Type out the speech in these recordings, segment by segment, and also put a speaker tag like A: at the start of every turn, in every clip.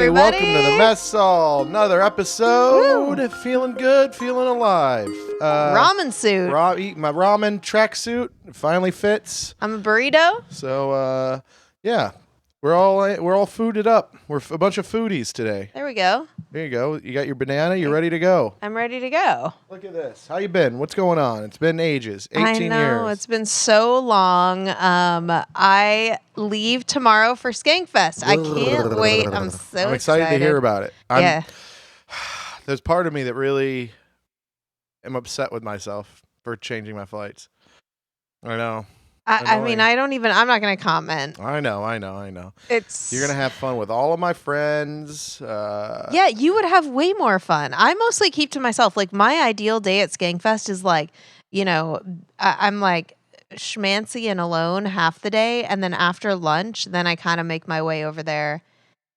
A: everybody.
B: Welcome to the Mess Hall. Another episode. Woo. Feeling good, feeling alive.
A: Ramen suit.
B: Eating my ramen tracksuit. It finally fits.
A: I'm a burrito.
B: So, yeah. We're all fooded up. We're a bunch of foodies today.
A: There we go.
B: There you go. You got your banana. You're ready to go.
A: I'm ready to go.
B: Look at this. How you been? What's going on? It's been ages. 18 years.
A: I know. It's been so long. I leave tomorrow for Skankfest. I can't wait. I'm so
B: excited to hear about it.
A: Yeah.
B: There's part of me that really am upset with myself for changing my flights. I know.
A: I mean, I'm not going to comment.
B: I know. You're going to have fun with all of my friends.
A: Yeah, you would have way more fun. I mostly keep to myself. Like, my ideal day at Skankfest is like, I'm like schmancy and alone half the day. And then after lunch, then I kind of make my way over there.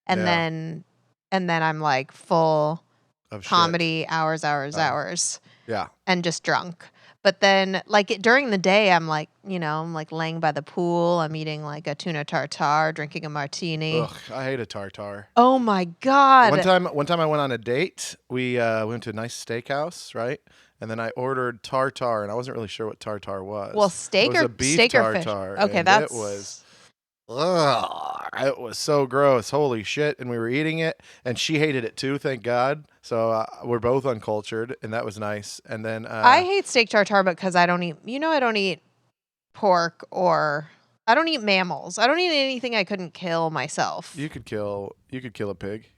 A: And then I'm like full of comedy, shit. hours.
B: Yeah.
A: And just drunk. But then, like, during the day, I'm like laying by the pool. I'm eating, like, a tuna tartare, drinking a martini.
B: Ugh, I hate a tartare.
A: Oh, my God.
B: One time I went on a date. We went to a nice steakhouse, right? And then I ordered tartare, and I wasn't really sure what tartare was.
A: Well, steak
B: it was
A: or
B: a beef
A: steak
B: tartare.
A: Or fish? Okay, that's...
B: It was... Ugh, it was so gross. Holy shit. And we were eating it, and she hated it too, thank God. So we're both uncultured, and that was nice. And then
A: I hate steak tartare because I don't eat pork, or I don't eat mammals. I don't eat anything I couldn't kill myself.
B: You could kill a pig.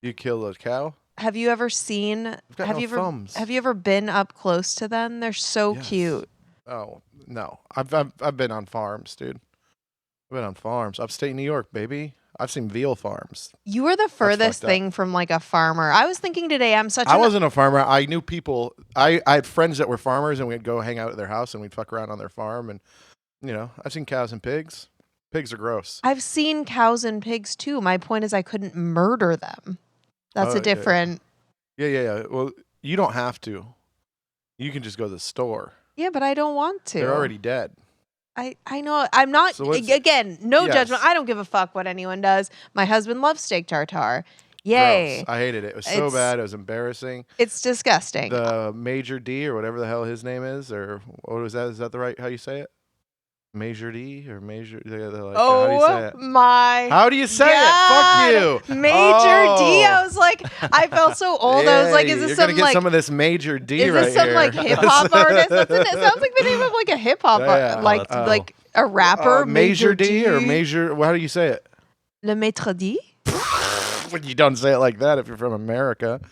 B: You kill a cow.
A: Have you ever seen Have you ever been up close to them? They're so cute.
B: Oh, no. I've been on farms, dude. I've been on farms. Upstate New York, baby. I've seen veal farms.
A: You were the furthest thing from like a farmer. I was thinking today
B: I wasn't a farmer. I knew people. I had friends that were farmers, and we'd go hang out at their house, and we'd fuck around on their farm. And, I've seen cows and pigs. Pigs are gross.
A: I've seen cows and pigs, too. My point is I couldn't murder them. That's a different...
B: Yeah. Well, you don't have to. You can just go to the store.
A: Yeah, but I don't want to.
B: They're already dead.
A: I know. I'm not, again, no judgment. I don't give a fuck what anyone does. My husband loves steak tartare. Yay.
B: Gross. I hated it. It was so bad. It was embarrassing.
A: It's disgusting.
B: The Major D, or whatever the hell his name is, or what was that? Is that the right, how you say it? Major D or Major? Like, how do you say it?
A: My
B: How do you say
A: God.
B: it? Fuck you.
A: Major D. I was like, I felt so old. I was like, is this
B: you're
A: some
B: gonna get
A: like
B: some of this Major D
A: is
B: right
A: this some
B: here.
A: like hip hop artist? It sounds like the name of like a hip hop like a rapper.
B: Major D or Major? How do you say it?
A: Le Maître D.
B: You don't say it like that if you're from America.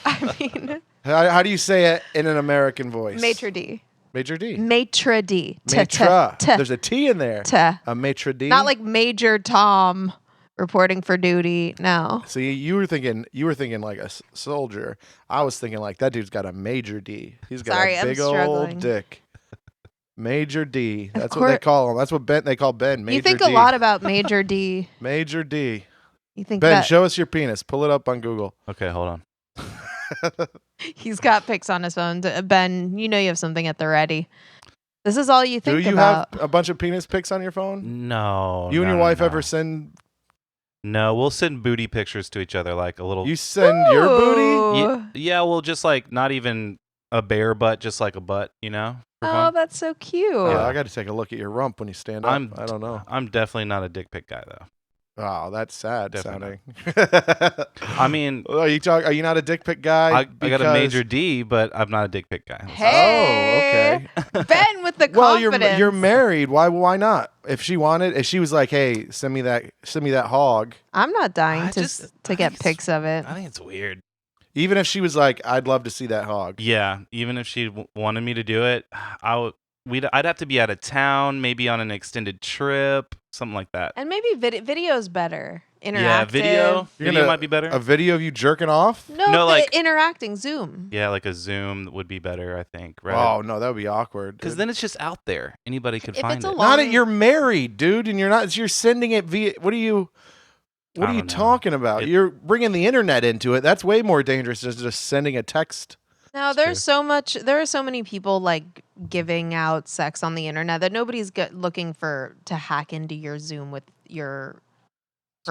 A: I mean,
B: how do you say it in an American voice?
A: Maitre D.
B: Major D.
A: Maitre D.
B: Maitre. There's a T in there. A maitre D.
A: Not like Major Tom reporting for duty. No.
B: See, you were thinking like a soldier. I was thinking like that dude's got a Major D. He's got a big old dick. Major D. That's what they call him. That's what they call Ben. Major D.
A: You think a lot about Major D.
B: Major D.
A: You think
B: Ben, show us your penis. Pull it up on Google.
C: Okay, hold on.
A: He's got pics on his phone. Ben, you have something at the ready. This is all you think about.
B: Do you have a bunch of penis pics on your phone?
C: No.
B: You and your wife ever send...
C: No, we'll send booty pictures to each other, like a little...
B: You send your booty?
C: Yeah, well, just like not even a bare butt, just like a butt,
A: Oh,
C: fun.
A: that's so cute.
B: Yeah, I got to take a look at your rump when you stand up. I don't know.
C: I'm definitely not a dick pic guy, though.
B: Oh, that's sad sounding.
C: I mean,
B: are you not a dick pic guy?
C: I got a Major D, but I'm not a dick pic guy.
A: Hey,
B: oh, okay.
A: Ben with the confidence.
B: Well, you're married. Why not? If she was like, hey, send me that hog.
A: I'm not dying to get pics of it.
C: I think it's weird.
B: Even if she was like, I'd love to see that hog.
C: Yeah, even if she wanted me to do it, I'd have to be out of town, maybe on an extended trip, something like that.
A: And maybe video's better. Interactive.
C: Yeah, video might be better.
B: A video of you jerking off?
A: No, like interacting Zoom.
C: Yeah, like a Zoom would be better, I think. Right?
B: Oh no, that would be awkward.
C: Because then it's just out there. Anybody could find it.
B: Not that you're married, dude, and you're sending it via. What are you talking about? You're bringing the internet into it. That's way more dangerous than just sending a text.
A: Now, there are so many people like giving out sex on the internet that nobody's looking to hack into your Zoom with your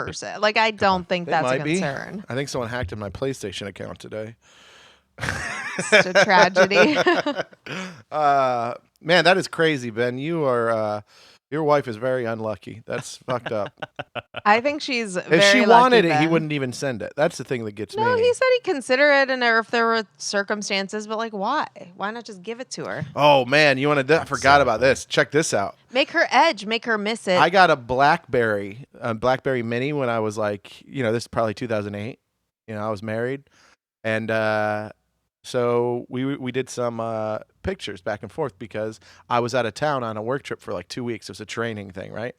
A: person. Like, I don't think
B: They
A: that's a
B: might be.
A: concern.
B: I think someone hacked in my PlayStation account today.
A: It's a tragedy.
B: Man, that is crazy, Ben. You are your wife is very unlucky. That's fucked up.
A: I think she's very
B: If she
A: lucky,
B: wanted it, he
A: Ben.
B: wouldn't even send it. That's the thing that gets me.
A: No, he said he'd consider it, and if there were circumstances, but like, why? Why not just give it to her?
B: Oh man, you want to? I forgot about this. Check this out.
A: Make her edge. Make her miss it.
B: I got a BlackBerry Mini when I was like, this is probably 2008. I was married, and so we did some pictures back and forth because I was out of town on a work trip for like 2 weeks. It was a training thing, right?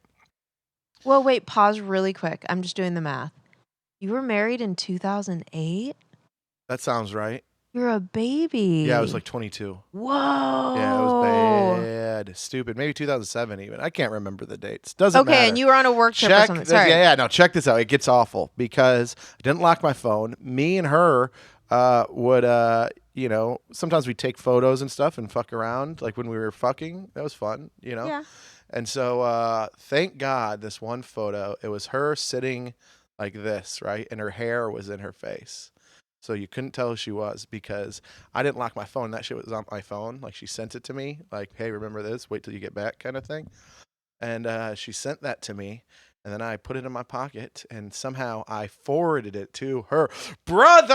A: Well, wait, pause really quick. I'm just doing the math. You were married in 2008?
B: That sounds right.
A: You're a baby.
B: Yeah, I was like 22.
A: Whoa.
B: Yeah, it was bad. Stupid. Maybe 2007 even. I can't remember the dates. Doesn't matter.
A: Okay, and you were on a work trip or something. Sorry.
B: Yeah, no, check this out. It gets awful because I didn't lock my phone. Me and her would, sometimes we'd take photos and stuff and fuck around, like when we were fucking. That was fun,
A: Yeah.
B: And so thank God this one photo, it was her sitting like this, right? And her hair was in her face. So you couldn't tell who she was because I didn't lock my phone. That shit was on my phone. Like she sent it to me like, hey, remember this? Wait till you get back kind of thing. And she sent that to me. And then I put it in my pocket, and somehow I forwarded it to her brother.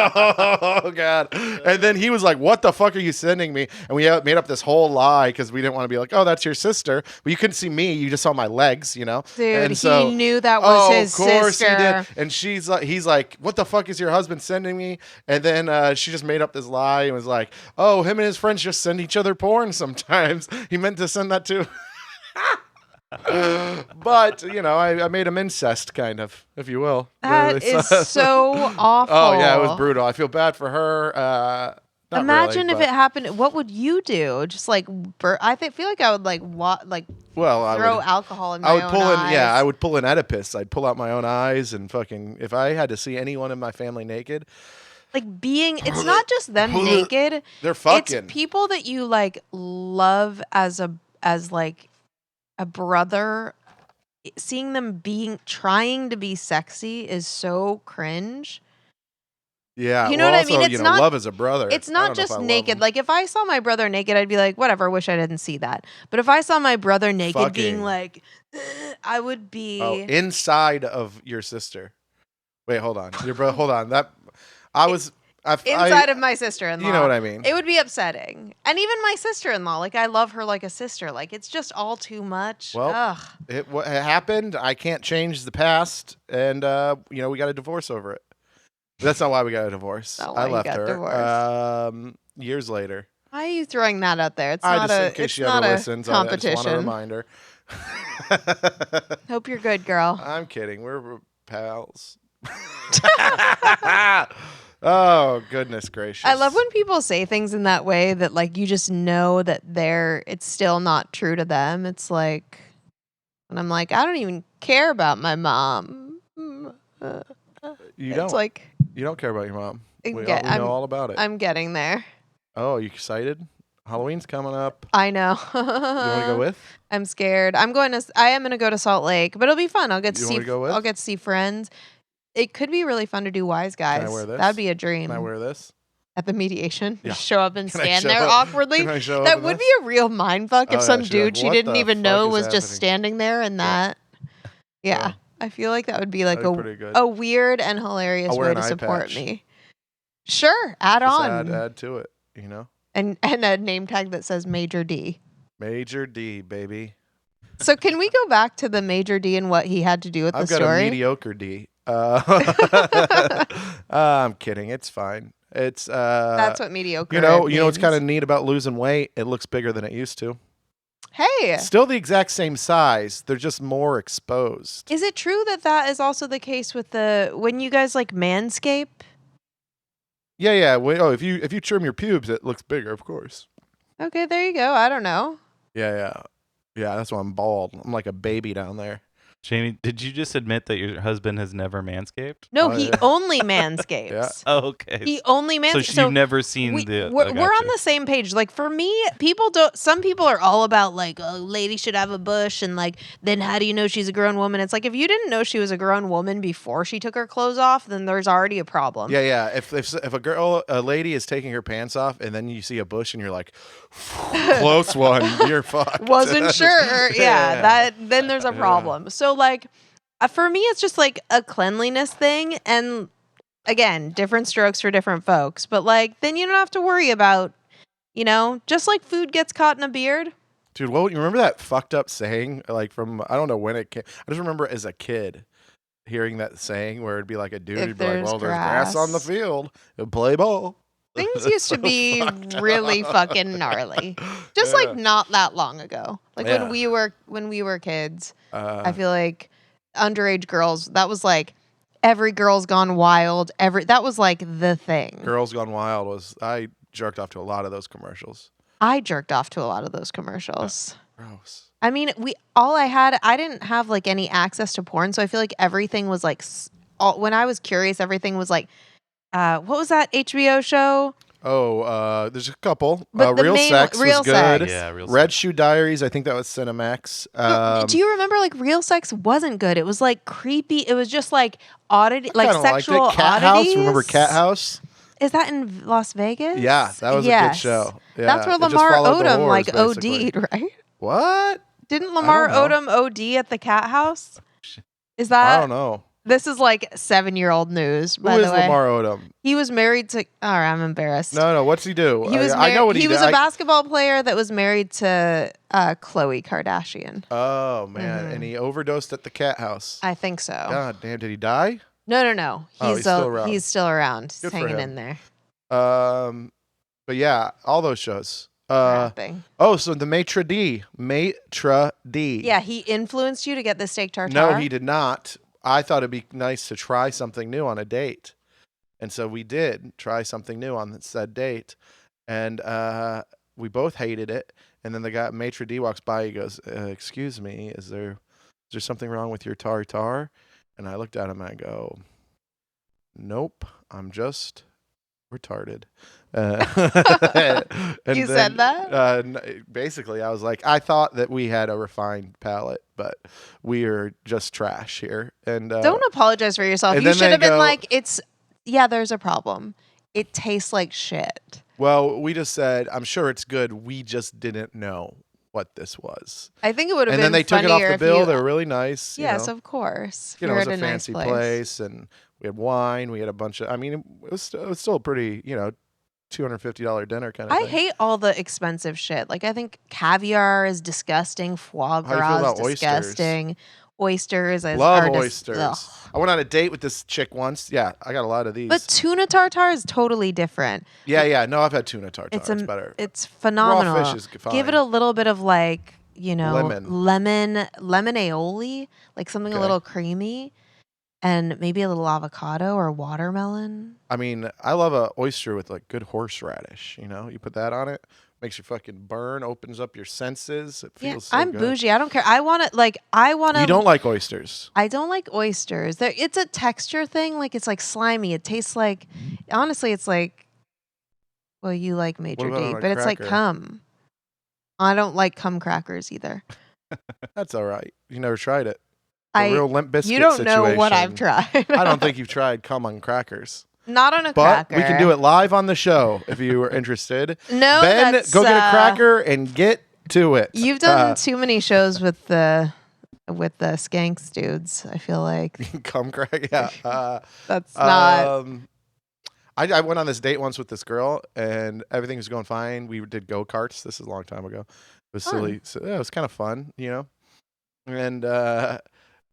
B: Oh, God. And then he was like, what the fuck are you sending me? And we made up this whole lie because we didn't want to be like, oh, that's your sister. But you couldn't see me. You just saw my legs,
A: Dude,
B: and so,
A: he knew that was his sister. Of course he did.
B: And he's like, what the fuck is your husband sending me? And then she just made up this lie and was like, oh, him and his friends just send each other porn sometimes. He meant to send that to... But I made him incest, kind of, if you will.
A: That is so awful.
B: Oh yeah, it was brutal. I feel bad for her.
A: Imagine
B: really,
A: if it happened. What would you do? Just like, feel like I would throw alcohol in my own eyes.
B: Yeah, I would pull an Oedipus. I'd pull out my own eyes and fucking. If I had to see anyone in my family naked,
A: it's not just them naked.
B: They're fucking.
A: It's people that you like love as a brother. Seeing them trying to be sexy is so cringe.
B: Yeah,
A: you know what I mean.
B: It's not love as a brother.
A: It's not just naked. Like if I saw my brother naked, I'd be like, whatever. Wish I didn't see that. But if I saw my brother naked, being like, I would be
B: inside of your sister. Wait, hold on. Your brother. Hold on. That I was.
A: Inside of my sister-in-law.
B: You know what I mean.
A: It would be upsetting. And even my sister-in-law, like I love her like a sister. Like it's just all too much.
B: Well, it happened. I can't change the past, and we got a divorce over it. That's not why we got a divorce. I left her years later.
A: Why are you throwing that out there? It's
B: not
A: a
B: in case she
A: not
B: ever
A: a
B: listens,
A: competition.
B: I just want to remind her.
A: Hope you're good, girl.
B: I'm kidding. We're pals. Oh, goodness gracious.
A: I love when people say things in that way that like you just know that it's still not true to them. It's like when I'm like, I don't even care about my mom.
B: You don't?
A: It's like
B: you don't care about your mom. We know all about it.
A: I'm getting there.
B: Oh, you excited? Halloween's coming up.
A: I know.
B: You want to go with?
A: I'm scared. I am going to go to Salt Lake, but it'll be fun. I'll get to see friends. It could be really fun to do Wise Guys.
B: Can I wear this?
A: That'd be a dream.
B: Can I wear this?
A: At the mediation?
B: Yeah.
A: Just show up and stand there awkwardly?
B: Can I show
A: that
B: up
A: would be a real mindfuck if some dude she didn't even know was just standing there and that. Yeah. I feel like that would be like a weird and hilarious way to support me. Sure. Add
B: to it,
A: And a name tag that says Major D.
B: Major D, baby.
A: So can we go back to the Major D and what he had to do with the story?
B: I've got a mediocre D. I'm kidding. It's fine. It's
A: that's what mediocre.
B: You know what's kind of neat about losing weight? It looks bigger than it used to.
A: Hey,
B: still the exact same size. They're just more exposed.
A: Is it true that is also the case with when you guys like manscape?
B: Yeah. If you trim your pubes, it looks bigger, of course.
A: Okay, there you go. I don't know.
B: Yeah. That's why I'm bald. I'm like a baby down there.
C: Jamie, did you just admit that your husband has never manscaped?
A: No,
B: Oh,
A: he
B: yeah.
A: only
B: Yeah.
A: manscapes.
C: Oh, okay.
A: He only
C: So
A: manscapes.
C: you've never seen
A: we
C: the.
A: we're,
C: I
A: we're on
C: gotcha.
A: the same page. Like for me, some people are all about like a lady should have a bush and like then how do you know she's a grown woman? It's like if you didn't know she was a grown woman before she took her clothes off, then there's already a problem.
B: Yeah. If a lady is taking her pants off and then you see a bush and you're like, close one, you're fucked.
A: Wasn't sure. Yeah, that then there's a
B: Yeah.
A: problem. So like for me it's just like a cleanliness thing and again, different strokes for different folks, but like then you don't have to worry about, just like food gets caught in a beard.
B: Dude, well, you remember that fucked up saying? Like from I don't know when it came. I just remember as a kid hearing that saying where it'd be like a dude
A: If
B: would be like,
A: there's
B: "Well, there's grass on the
A: grass.
B: field. Play ball."
A: Things used to
B: So
A: be
B: fucked
A: really
B: up.
A: fucking gnarly. Just
B: Yeah.
A: like not that long ago. Like
B: Yeah.
A: when we were kids, I
B: Uh,
A: feel like underage girls, that was like every girl's gone wild. That was like the thing.
B: Girls Gone Wild was I jerked off to a lot of those commercials.
A: I jerked off to a lot of those commercials.
B: Gross.
A: I mean, I didn't have like any access to porn, so I feel like everything was like when I was curious, everything was like what was that HBO show?
B: Oh, there's a couple.
A: But the
B: Real
A: main
B: Sex
A: one- Real
B: was good.
A: Sex.
C: Yeah, Real
B: Red
C: Sex.
B: Shoe Diaries, I think that was Cinemax.
A: No, do you remember like Real Sex wasn't good? It was like creepy. It was just like oddity, like
B: Kinda liked
A: sexual
B: it. Cat
A: oddities.
B: House, remember Cat House?
A: Is that in Las Vegas?
B: Yeah, that was a good
A: Yes.
B: show. Yeah,
A: That's where
B: it just
A: Lamar
B: followed the
A: Odom
B: whores,
A: like
B: basically.
A: OD'd, right?
B: What?
A: Didn't Lamar
B: don't know.
A: Odom OD at the Cat House? Is
B: I
A: that?
B: don't know.
A: This is like 7-year-old news.
B: Who
A: By
B: is
A: the way,
B: Lamar Odom?
A: he was married to. Oh, I'm embarrassed.
B: No, what's he do?
A: He was.
B: I know what he
A: was
B: did.
A: a basketball player that was married to Khloe Kardashian.
B: Oh man,
A: Mhm.
B: and he overdosed at the Cat House.
A: I think so.
B: God damn, did he die?
A: No.
B: Oh, he's still around.
A: He's still around. He's
B: Good for
A: hanging
B: him.
A: in there.
B: But yeah, all those shows.
A: Rapping.
B: Oh, so the Maitre D.
A: Yeah, he influenced you to get the steak tartare.
B: No, he did not. I thought it'd be nice to try something new on a date. And so we did try something new on said date. And we both hated it. And then the guy, Maitre D, walks by. He goes, excuse me, is there something wrong with your tartare? And I looked at him and I go, nope, I'm just retarded. And
A: You said that?
B: Basically, I was like, I thought that we had a refined palate, but we are just trash here. And
A: Don't apologize for yourself.
B: and
A: You
B: then
A: should
B: they
A: have been
B: go-
A: like, there's a problem. It tastes like shit.
B: well, we just said, I'm sure it's good. We just didn't know what this was.
A: I think it would have
B: And
A: been
B: then they took it off
A: funnier
B: the
A: if
B: bill.
A: you-
B: They were really nice.
A: Yes,
B: you know.
A: of course.
B: You know,
A: You're
B: it was
A: at
B: a
A: a nice
B: fancy place, and we had wine. We had a bunch of. I mean, it was still a pretty, $250 dinner kind of
A: I
B: thing.
A: hate all the expensive shit. Like I think caviar is disgusting. Foie
B: How do you feel
A: gras is
B: about oysters?
A: disgusting. Oysters
B: Love
A: are
B: oysters.
A: Ugh.
B: I went on a date with this chick once. Yeah, I got a lot of these.
A: But tuna tartare is totally different.
B: yeah. No, I've had tuna tartare. It's better.
A: It's phenomenal.
B: Raw fish is fine.
A: Give it a little bit of like,
B: Lemon.
A: lemon aioli, like something a
B: Okay.
A: little creamy, and maybe a little avocado or watermelon.
B: I mean, I love a oyster with like good horseradish. You put that on it, makes you fucking burn, opens up your senses. It
A: Yeah,
B: feels so
A: I'm
B: good.
A: bougie. I don't care. I want to.
B: You don't like oysters.
A: I don't like oysters. It's a texture thing. Like it's like slimy. It tastes like, honestly, it's like, well, you like Major
B: about on
A: D,
B: a
A: but it's like
B: cracker?
A: cum. I don't like cum crackers either.
B: That's all right. You never tried it. It's a
A: I
B: real Limp Bizkit
A: You don't know what I've
B: situation.
A: tried.
B: I don't think you've tried cum on crackers.
A: Not on a
B: But
A: cracker.
B: we can do it live on the show if you were interested.
A: No,
B: Ben,
A: that's,
B: go get a cracker and get to it.
A: You've done too many shows with the skanks dudes. I feel like
B: cum crack. Yeah.
A: that's not.
B: I went on this date once with this girl and everything was going fine. We did go-karts. This is a long time ago. It was
A: Fun.
B: silly. So, yeah, it was kind of fun,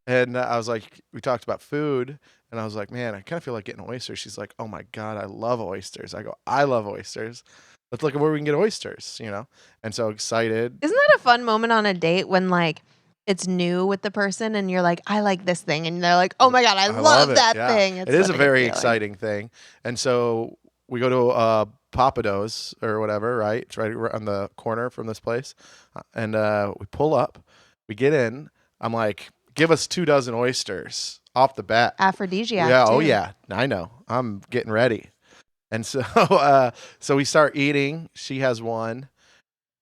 B: And I was like, we talked about food, and I was like, man, I kind of feel like getting oysters. She's like, oh my God, I love oysters. I go, I love oysters. Let's look at where we can get oysters, And so excited.
A: Isn't that a fun moment on a date when like it's new with the person and you're like, I like this thing, and they're like, oh my God, I love
B: it.
A: that
B: Yeah.
A: thing.
B: It is
A: such
B: a
A: good
B: very
A: feeling.
B: exciting thing. And so we go to Papados or whatever, right? It's right on the corner from this place. And we pull up. We get in. I'm like, give us 24 oysters off the bat.
A: Aphrodisiac
B: Yeah.
A: too.
B: Oh yeah. I know. I'm getting ready. And so, so we start eating. She has one,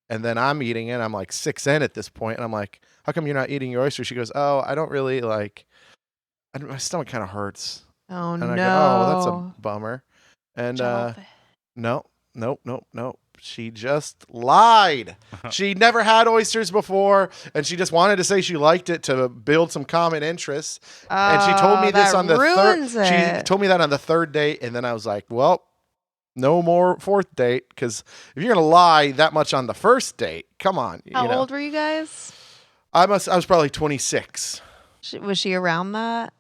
B: and then I'm eating it. I'm like 6 in at this point, and I'm like, "How come you're not eating your oyster?" She goes, "Oh, I don't really like. My stomach kind of hurts."
A: Oh
B: And I go, "Oh, well, that's a
A: no.
B: bummer." And
A: Jellyfish.
B: no, nope, nope, nope. She just lied. She never had oysters before, and she just wanted to say she liked it to build some common interests. And she told
A: Oh,
B: me this
A: that
B: on the third.
A: ruins
B: She
A: it.
B: told me that on the third date, and then I was like, "Well, no more fourth date, because if you're gonna lie that much on the first date, come on,
A: How
B: you know."
A: old were you guys?
B: I was probably 26.
A: Was she around that?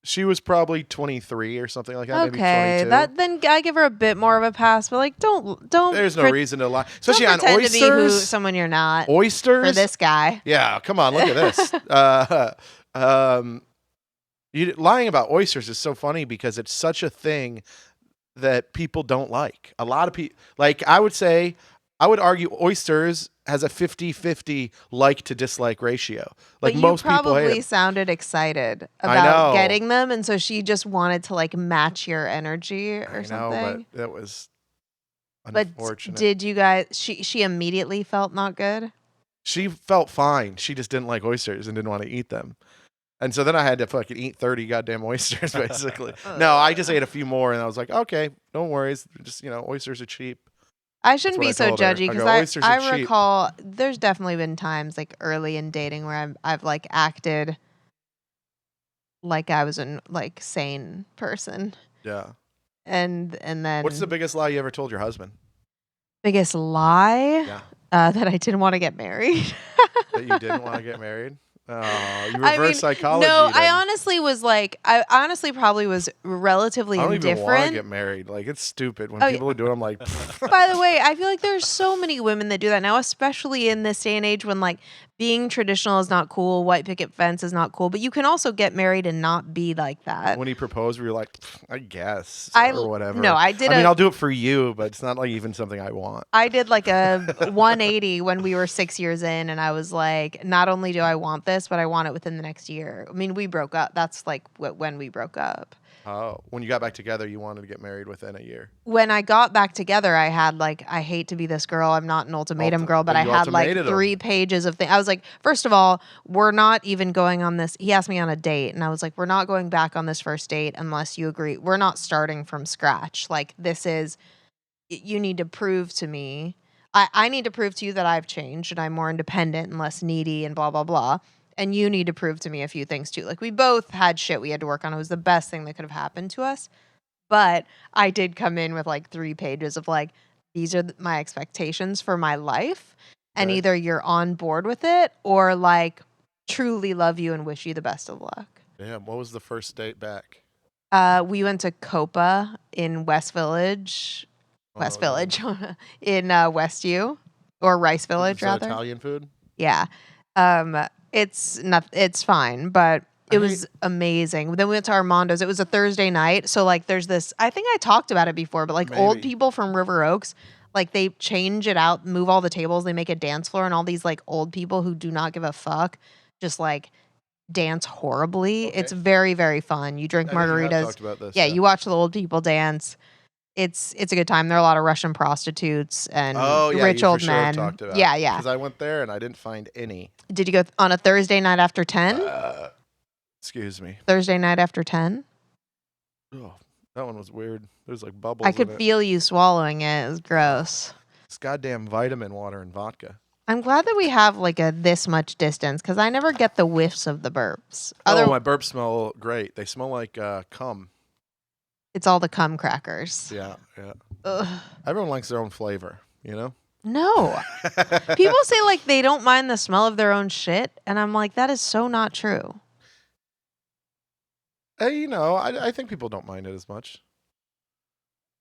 B: She was probably 23 or something like that, maybe
A: Okay,
B: 22.
A: then I give her a bit more of a pass, but like don't
B: There's no
A: pre-
B: reason to lie,
A: don't
B: especially on
A: pretend to be
B: oysters.
A: someone you're not for
B: Oysters?
A: this guy.
B: Yeah, come on, look at this. Um, lying about oysters is so funny because it's such a thing that people don't like. A lot of people, like I would argue oysters has a 50-50 like to dislike ratio. Like
A: But you
B: most people hate
A: probably
B: them.
A: sounded excited
B: I
A: about
B: know.
A: getting them, and so she just wanted to like match your energy or
B: I know,
A: something.
B: but that was
A: But
B: unfortunate.
A: did you guys? She immediately felt not good.
B: She felt fine. She just didn't like oysters and didn't want to eat them. And so then I had to fucking eat 30 goddamn oysters, basically. No, I just ate a few more, and I was like, okay, no worries. Just, oysters are cheap.
A: I shouldn't
B: what
A: be
B: I
A: so
B: told her.
A: judgy
B: I
A: because
B: go, "Oysters are
A: I
B: cheap."
A: recall there's definitely been times like early in dating where I've like acted like I was a like sane person,
B: Yeah.
A: and
B: What's the
A: then
B: biggest lie you ever told your husband?
A: biggest lie
B: Yeah.
A: that I didn't want to get married.
B: That you didn't want to get married? Oh, you
A: I
B: reverse
A: mean,
B: psychology.
A: no, I
B: them.
A: honestly was like, I honestly probably was relatively
B: I don't even want to
A: indifferent.
B: get married. Like, it's stupid. When
A: Oh,
B: people do it, I'm like,
A: By the way, I feel like there's so many women that do that now, especially in this day and age when like being traditional is not cool, white picket fence is not cool, but you can also get married and not be like that.
B: when he proposed, we were like, I guess,
A: I
B: or whatever.
A: no, I mean,
B: I'll do it for you, but it's not like even something I want.
A: I did like a 180 when we were 6 years in, and I was like, not only do I want this, but I want it within the next year. I mean, we broke up. That's like when we broke up.
B: Oh, when you got back together, you wanted to get married within a year.
A: When I got back together, I had like, I hate to be this girl. I'm not an ultimatum girl, but
B: But
A: I
B: you
A: had like
B: ultimated
A: 3
B: him.
A: pages of things. I was like, first of all, we're not even going on this. He asked me on a date, and I was like, we're not going back on this first date unless you agree. We're not starting from scratch. Like, this is, you need to prove to me. I need to prove to you that I've changed and I'm more independent and less needy and blah, blah, blah. And you need to prove to me a few things too. Like, we both had shit we had to work on. It was the best thing that could have happened to us. But I did come in with like 3 pages of like, these are my expectations for my life. And
B: Okay.
A: either you're on board with it or like truly love you and wish you the best of luck.
B: Damn, what was the first date back?
A: We went to Copa in West Village.
B: Oh,
A: West
B: no.
A: Village in West U or Rice Village
B: Is that
A: rather.
B: Italian food?
A: Yeah. It's fine, but it was amazing. Then we went to Armando's. It was a Thursday night. So like there's this, I think I talked about it before, but like old
B: Maybe.
A: people from River Oaks, like they change it out, move all the tables, they make a dance floor, and all these like old people who do not give a fuck just like dance horribly.
B: Okay.
A: It's very, very fun. You drink
B: I think you have
A: margaritas.
B: talked about this,
A: Yeah, you watch the old people dance. It's a good time. There are a lot of Russian prostitutes and
B: Oh, yeah,
A: rich
B: you
A: old
B: for sure have
A: men.
B: talked about.
A: Yeah, yeah.
B: Because I went there and I didn't find any.
A: Did you go on a Thursday night after 10?
B: Excuse me.
A: Thursday night after 10?
B: Oh, that one was weird. There's like bubbles.
A: I could
B: in it.
A: feel you swallowing it. It was gross.
B: It's goddamn vitamin water and vodka.
A: I'm glad that we have like a this much distance because I never get the whiffs of the burps.
B: Oh, my burps smell great. They smell like cum.
A: It's all the cum crackers.
B: Yeah, yeah.
A: Ugh.
B: Everyone likes their own flavor, you know?
A: No. People say like they don't mind the smell of their own shit, and I'm like, that is so not true.
B: Hey, I think people don't mind it as much.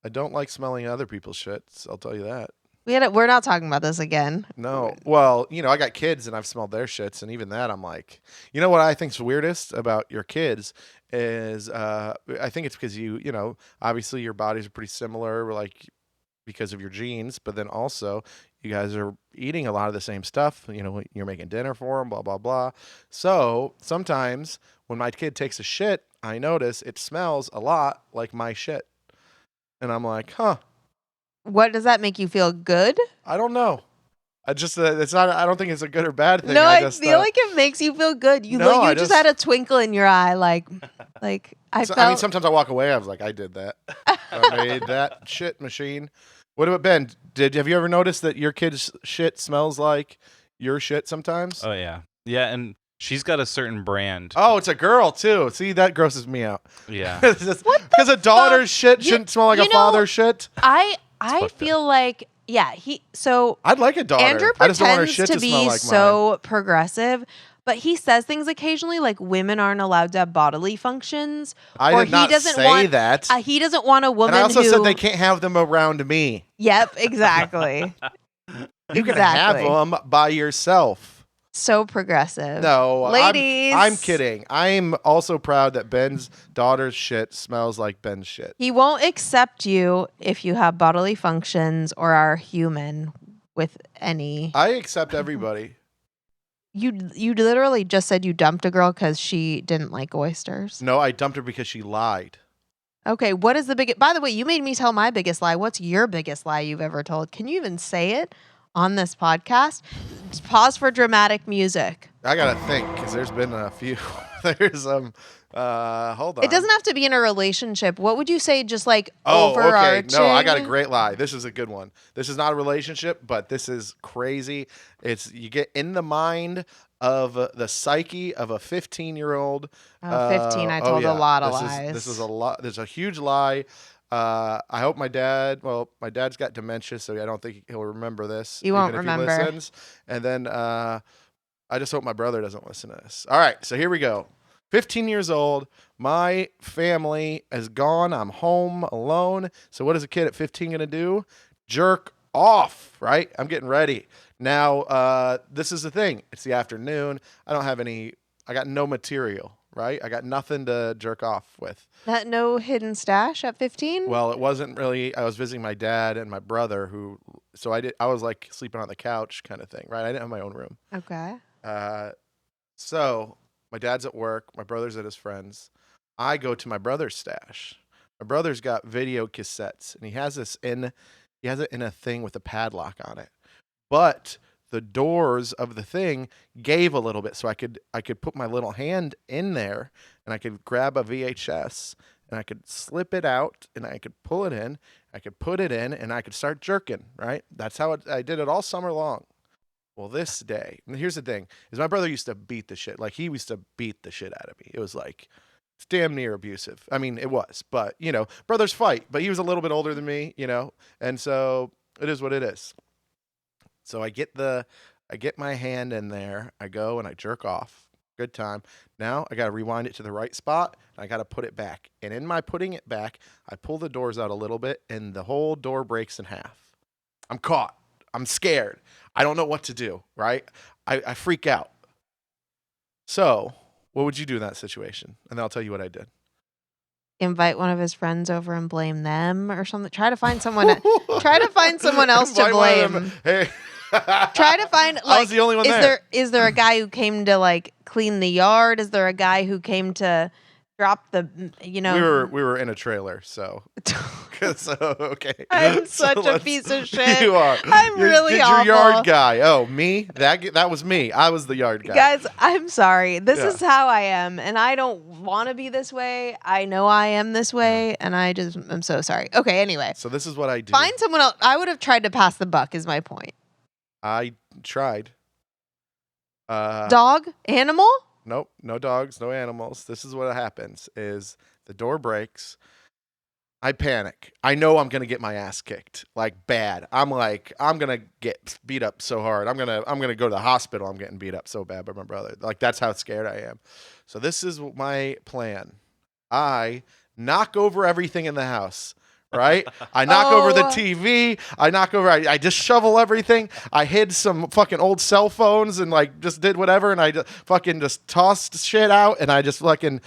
B: I don't like smelling other people's shits. I'll tell you that.
A: We're not talking about this again.
B: No. Well, I got kids and I've smelled their shits, and even that I'm like, what I think's weirdest about your kids is I think it's because obviously your bodies are pretty similar, like because of your genes, but then also You guys are eating a lot of the same stuff. You're making dinner for them, blah, blah, blah. So sometimes when my kid takes a shit, I notice it smells a lot like my shit. And I'm like, huh,
A: What does that make you feel good?
B: I don't know. It's not, I don't think it's a good or bad thing.
A: No,
B: I
A: I
B: just,
A: feel like it makes you feel good. You
B: No, I
A: just
B: just-
A: had a twinkle in your eye, like I
B: so,
A: felt.
B: I mean, sometimes I walk away. I was like, I did that. I made that shit machine. What about Ben? Have you ever noticed that your kid's shit smells like your shit sometimes?
C: Oh yeah, yeah, and she's got a certain brand.
B: Oh, it's a girl too. See, that grosses me out.
C: Yeah,
B: Because a daughter's shit
A: You-
B: shouldn't smell like
A: you
B: a
A: know-
B: father's shit.
A: I
C: fucked up.
A: feel like so
B: I'd like a daughter.
A: Andrew
B: I just don't want her
A: pretends
B: shit
A: to
B: to smell
A: be
B: like mine.
A: so progressive, but he says things occasionally like women aren't allowed to have bodily functions.
B: I
A: or
B: did not
A: he doesn't
B: say
A: want,
B: that.
A: He doesn't want a woman
B: And I also
A: who.
B: said they can't have them around me.
A: Yep, exactly.
B: You can have them by yourself.
A: So progressive.
B: No,
A: Ladies.
B: I'm kidding. I'm also proud that Ben's daughter's shit smells like Ben's shit.
A: He won't accept you if you have bodily functions or are human with any.
B: I accept everybody.
A: You literally just said you dumped a girl because she didn't like oysters.
B: No, I dumped her because she lied.
A: Okay, what is the biggest? By the way, you made me tell my biggest lie. What's your biggest lie you've ever told? Can you even say it on this podcast? Just pause for dramatic music.
B: I gotta think because there's been a few. There's hold on.
A: It doesn't have to be in a relationship. What would you say? Just like
B: Oh, okay.
A: overarching.
B: No, I got a great lie. This is a good one. This is not a relationship, but this is crazy. It's you get in the mind of the psyche of a 15-year-old.
A: 15. I told a lot of lies.
B: This is a lot. There's a huge lie. I hope my dad's got dementia, so I don't think he'll remember this.
A: He won't
B: even if
A: remember.
B: He listens. And then I just hope my brother doesn't listen to this. All right, so here we go. 15 years old. My family is gone. I'm home alone. So what is a kid at 15 going to do? Jerk off, right? I'm getting ready. Now, this is the thing. It's the afternoon. I got no material, right? I got nothing to jerk off with.
A: That no hidden stash at 15?
B: Well, it wasn't really. I was visiting my dad and my brother I was like sleeping on the couch kind of thing, right? I didn't have my own room.
A: Okay.
B: So my dad's at work. My brother's at his friend's. I go to my brother's stash. My brother's got video cassettes, and he has it in a thing with a padlock on it. But the doors of the thing gave a little bit, so I could put my little hand in there, and I could grab a VHS, and I could slip it out, and I could pull it in. I could put it in, and I could start jerking. Right? That's how I did it all summer long. Well, this day, and here's the thing, is my brother used to beat the shit. Like, he used to beat the shit out of me. It was like, it's damn near abusive. I mean, it was, but, brothers fight. But he was a little bit older than me, and so it is what it is. So I get my hand in there, I go and I jerk off. Good time. Now I got to rewind it to the right spot, and I got to put it back. And in my putting it back, I pull the doors out a little bit, and the whole door breaks in half. I'm caught. I'm scared. I don't know what to do, right? I freak out. So, what would you do in that situation? And then I'll tell you what I did.
A: Invite one of his friends over and blame them or something. Try to find someone else to
B: Invite one of
A: blame.
B: them. Hey.
A: Try to find
B: I was the only one there.
A: Is there a guy who came to like clean the yard? Is there a guy who came to drop the
B: We were in a trailer, so okay.
A: I'm
B: So
A: such a piece of shit.
B: You are.
A: I'm really
B: You're
A: awful.
B: yard guy. Oh, me? That was me. I was the yard guy.
A: Guys, I'm sorry. This
B: Yeah.
A: is how I am, and I don't want to be this way. I know I am this way, and I'm so sorry. Okay, anyway.
B: So this is what I do.
A: Find someone else. I would have tried to pass the buck, is my point.
B: I tried.
A: Dog? Animal?
B: Nope, no dogs, no animals. This is what happens: is the door breaks. I panic. I know I'm gonna get my ass kicked, like bad. I'm gonna get beat up so hard. I'm gonna go to the hospital. I'm getting beat up so bad by my brother. Like, that's how scared I am. So this is my plan. I knock over everything in the house. Right? I knock over the TV. I just shovel everything. I hid some fucking old cell phones and like just did whatever. And I just tossed shit out, and I just fucking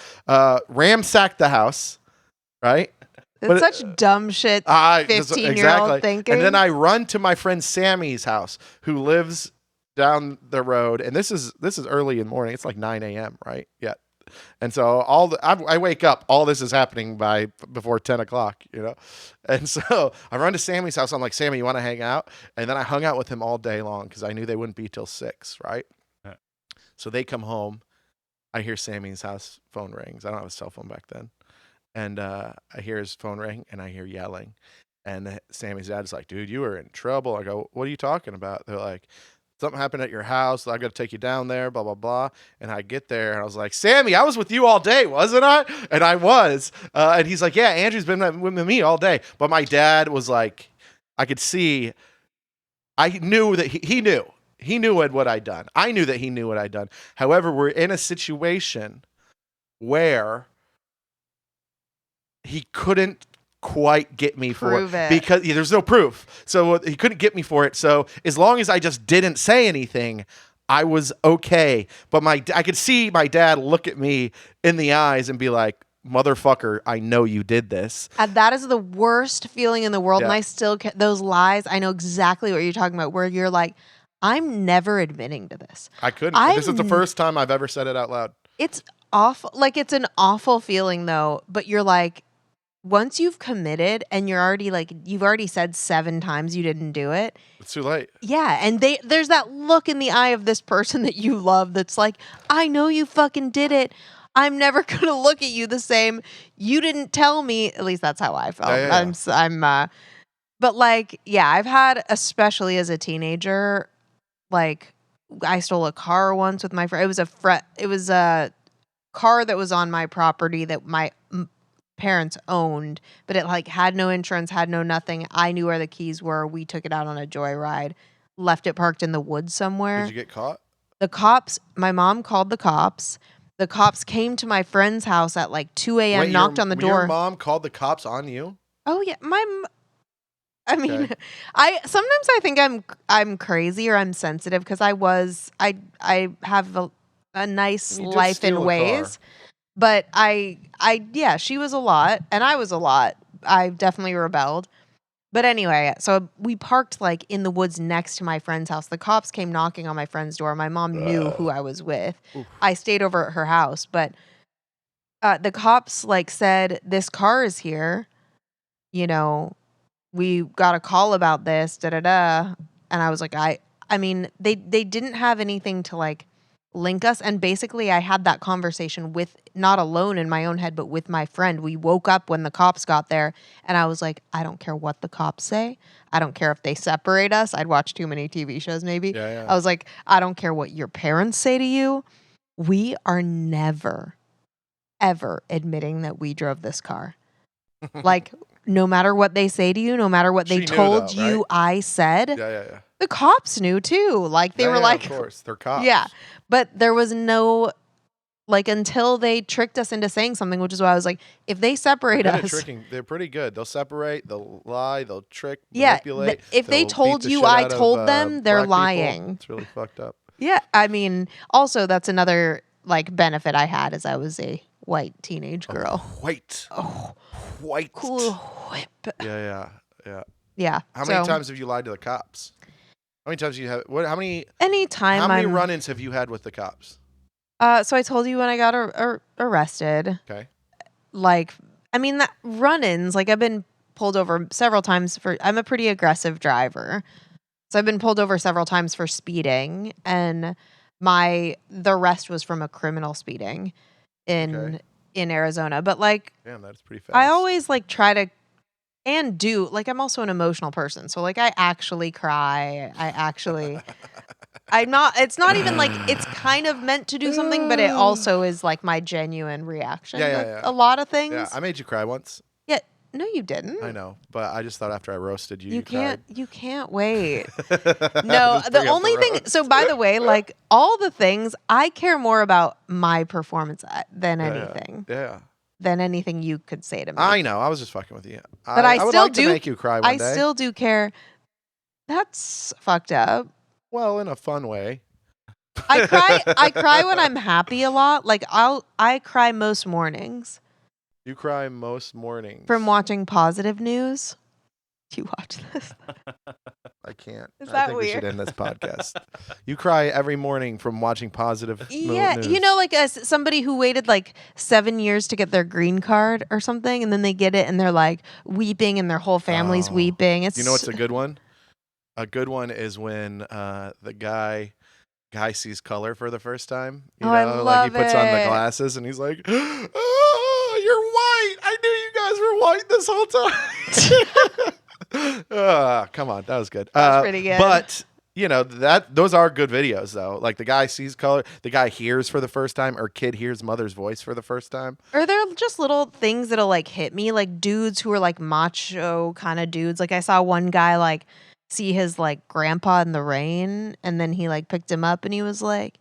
B: ransacked the house. Right?
A: It's such dumb shit. 15-year-old
B: exactly.
A: thinking.
B: And then I run to my friend Sammy's house, who lives down the road, and this is early in the morning. It's like 9 a.m. right? Yeah. And so I wake up, all this is happening before 10 o'clock, And so I run to Sammy's house. I'm like, Sammy, you want to hang out? And then I hung out with him all day long because I knew they wouldn't be till 6, right?
C: Yeah.
B: So they come home. I hear Sammy's house phone rings. I don't have a cell phone back then. And I hear his phone ring, and I hear yelling. And Sammy's dad's like, dude, you are in trouble. I go, what are you talking about? They're like, something happened at your house. I got to take you down there, blah, blah, blah. And I get there, and I was like, Sammy, I was with you all day, wasn't I? And I was. And he's like, yeah, Andrew's been with me all day. But my dad was like, I could see, I knew that he knew. He knew what I'd done. I knew that he knew what I'd done. However, we're in a situation where he couldn't quite get me
A: Prove
B: for
A: it.
B: because there's no proof. So he couldn't get me for it. So as long as I just didn't say anything, I was okay. But I could see my dad look at me in the eyes and be like, motherfucker, I know you did this.
A: And that is the worst feeling in the world.
B: Yeah.
A: And I still those lies. I know exactly what you're talking about, where you're like, I'm never admitting to this.
B: I couldn't. This is the first time I've ever said it out loud.
A: It's awful. Like, it's an awful feeling though, but you're like, once you've committed and you're already like, you've already said 7 times you didn't do it.
B: It's too late.
A: Yeah. And there's that look in the eye of this person that you love that's like, I know you fucking did it. I'm never going to look at you the same. You didn't tell me. At least that's how I felt.
B: Yeah.
A: But like, yeah, I've had, especially as a teenager, like, I stole a car once with my friend. It was a car that was on my property that my parents owned, but it like had no insurance, had no nothing. I knew where the keys were. We took it out on a joyride, left it parked in the woods somewhere.
B: Did you get caught?
A: The cops, my mom called the cops. The cops came to my friend's house at like 2 a.m.,
B: Wait,
A: knocked on the door.
B: Your mom called the cops on you?
A: Oh yeah, I mean,
B: Okay.
A: Sometimes I think I'm crazy or I'm sensitive because I have a nice
B: You did
A: life
B: steal
A: in
B: a
A: ways, but yeah, she was a lot and I was a lot. I definitely rebelled. But anyway, so we parked like in the woods next to my friend's house. The cops came knocking on my friend's door. My mom knew who I was with.
B: Oof.
A: I stayed over at her house, but the cops like said, this car is here, we got a call about this, da-da-da. And I was like, I mean, they didn't have anything to like link us. And basically I had that conversation with, not alone in my own head, but with my friend. We woke up when the cops got there and I was like, I don't care what the cops say. I don't care if they separate us. I'd watched too many TV shows maybe.
B: Yeah.
A: I was like, I don't care what your parents say to you. We are never, ever admitting that we drove this car. Like, no matter what they say to you, no matter what they
B: She knew
A: told
B: though,
A: you,
B: right?
A: I said,
B: Yeah.
A: the cops knew too. Like, they were like,
B: of course, they're cops.
A: yeah. But there was no, like, until they tricked us into saying something, which is why I was like, if they separate
B: They're good at
A: us.
B: tricking. They're pretty good. They'll separate, they'll lie, they'll trick,
A: Yeah,
B: manipulate.
A: if they
B: they'll
A: told
B: beat the
A: you
B: shit
A: I
B: out of,
A: told them, they're
B: black people.
A: lying.
B: It's really fucked up.
A: Yeah. I mean, also, that's another, like, benefit I had as I was a white teenage girl.
B: White.
A: Oh,
B: White.
A: cool whip.
B: Yeah.
A: Yeah.
B: How many times have you lied to the cops? How many times you have? How many
A: Anytime
B: run-ins have you had with the cops?
A: So I told you when I got arrested.
B: Okay.
A: Like, I mean, that run-ins, like, I've been pulled over several times I'm a pretty aggressive driver. So I've been pulled over several times for speeding, and the rest was from a criminal speeding in Arizona. But like,
B: Damn, that's pretty fast.
A: I always like try to and do, like, I'm also an emotional person. So like, I actually cry. It's not even like it's kind of meant to do something, but it also is like my genuine reaction.
B: Yeah.
A: A lot of things.
B: Yeah, I made you cry once.
A: Yeah. No, you didn't.
B: I know, but I just thought after I roasted you,
A: You can't wait.
B: cried.
A: No,
B: Just
A: the
B: bring up
A: only thing,
B: roast.
A: so by the way, like, all the things, I care more about my performance than anything.
B: Yeah.
A: Than anything you could say to me.
B: I know. I was just fucking with you.
A: But I
B: would
A: still
B: like
A: do
B: to make you cry one day.
A: I still do care. That's fucked up.
B: Well, in a fun way.
A: I cry when I'm happy a lot. Like, I cry most mornings.
B: You cry most mornings.
A: From watching positive news. Do you watch this?
B: I can't.
A: Is
B: I
A: that
B: think we should
A: weird?
B: end this podcast. You cry every morning from watching positive
A: Yeah,
B: news.
A: you know, like somebody who waited like 7 years to get their green card or something, and then they get it, and they're like weeping, and their whole family's
B: Oh.
A: weeping. It's
B: You know what's a good one? A good one is when the guy sees color for the first time. You
A: Oh,
B: know,
A: I
B: like he
A: love
B: puts on the
A: it.
B: glasses and he's like, "Oh, you're white. I knew you guys were white this whole time." Come on, that was good.
A: That's pretty good.
B: But you know those are good videos though. Like the guy sees color, the guy hears for the first time, or kid hears mother's voice for the first time.
A: Or they're just little things that'll like hit me, like dudes who are like macho kind of dudes. Like I saw one guy like see his like grandpa in the rain, and then he like picked him up and he was like,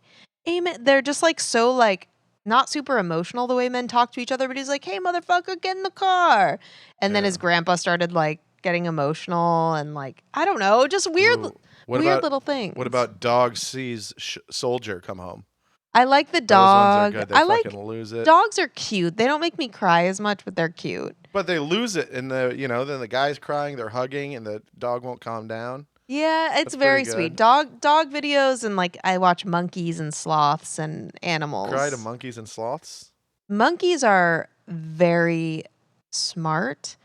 A: "Amen." They're just like so like not super emotional the way men talk to each other, but he's like, "Hey, motherfucker, get in the car." And then his
B: Yeah.
A: grandpa started like getting emotional and like I don't know, just weird,
B: Ooh.
A: weird little things.
B: What about dog sees soldier come home?
A: I like the
B: Those ones are
A: dog.
B: good. They
A: I like
B: fucking lose it.
A: dogs are cute. They don't make me cry as much, but they're cute.
B: But they lose it, and then the guy's crying, they're hugging, and the dog won't calm down.
A: Yeah, it's
B: That's
A: very
B: pretty
A: sweet.
B: good.
A: Dog videos and like I watch monkeys and sloths and animals.
B: Cry to monkeys and sloths.
A: Monkeys are very smart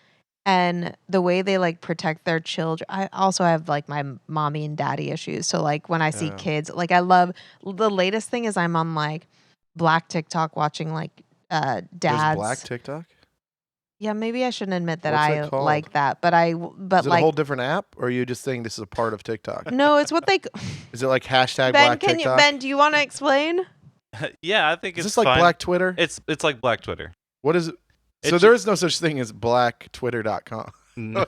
A: and the way they like protect their children. I also have like my mommy and daddy issues. So like when I see
B: Yeah.
A: kids, like I love the latest thing is I'm on like Black TikTok watching like
B: There's
A: dads.
B: black TikTok.
A: Yeah, maybe I shouldn't admit that
B: What's
A: I
B: it called?
A: like that, but
B: Is it
A: like
B: a whole different app, or are you just saying this is a part of TikTok?
A: no, it's what they
B: Is it like hashtag
A: Ben,
B: black TikTok?
A: Ben, do you want to explain?
C: Yeah, I think
B: Is
C: it's
B: this like
C: fine.
B: black Twitter?
C: It's like Black Twitter.
B: What is it? So
C: It's-
B: there is no such thing as blacktwitter.com.
C: No.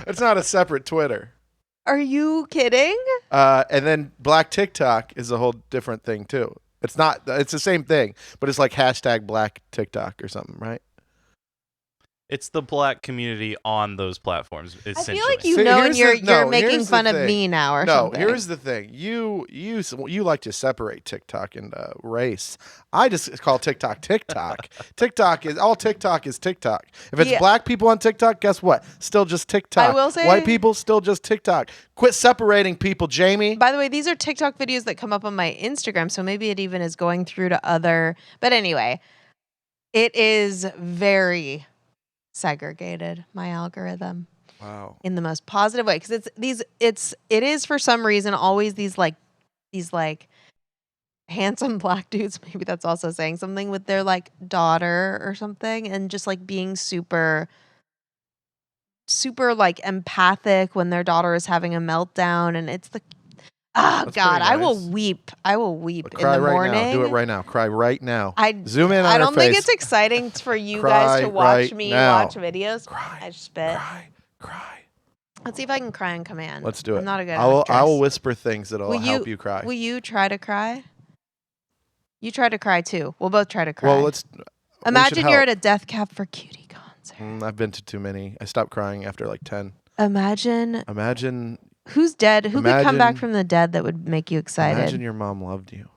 B: It's not a separate Twitter.
A: Are you kidding?
B: And then black TikTok is a whole different thing too. It's not. It's the same thing, but it's like hashtag black TikTok or something, right?
C: It's the black community on those platforms.
A: I
C: Essentially.
A: feel like you
B: See,
A: know, and
B: here's
A: you're
B: the-
A: making
B: here's the
A: fun of
B: thing.
A: me now or
B: No,
A: something.
B: here's the thing. You like to separate TikTok and race. I just call TikTok TikTok. TikTok is TikTok. If it's
A: Yeah.
B: black people on TikTok, guess what? Still just TikTok.
A: I will say-
B: white people still just TikTok. Quit separating people, Jamie.
A: By the way, these are TikTok videos that come up on my Instagram, so maybe it even is going through to other. But anyway, it is very segregated, my algorithm,
B: Wow.
A: in the most positive way, because it is for some reason always these like handsome black dudes. Maybe that's also saying something with their like daughter or something, and just like being super like empathic when their daughter is having a meltdown, and it's the
B: That's
A: God,
B: pretty
A: I will
B: nice.
A: weep. I will weep in
B: Cry
A: the
B: right
A: morning.
B: now. Do it right now. Cry right now.
A: I
B: Zoom in on
A: I
B: her
A: don't think
B: face.
A: it's exciting for you
B: Cry
A: guys to watch
B: right
A: me
B: now.
A: watch videos.
B: Cry.
A: I spit.
B: Cry.
A: Let's see if I can cry on command.
B: Let's do it.
A: I'm not a good
B: I will
A: actress.
B: whisper things that'll
A: Will
B: help you cry.
A: Will you try to cry? You try to cry too. We'll both try to cry.
B: Well, let's
A: Imagine you're at a Death Cab for Cutie concert.
B: I've been to too many. I stopped crying after like 10.
A: Imagine
B: Imagine
A: who's dead. Who could come back
B: Imagine-
A: from the dead that would make you excited?
B: Imagine your mom loved you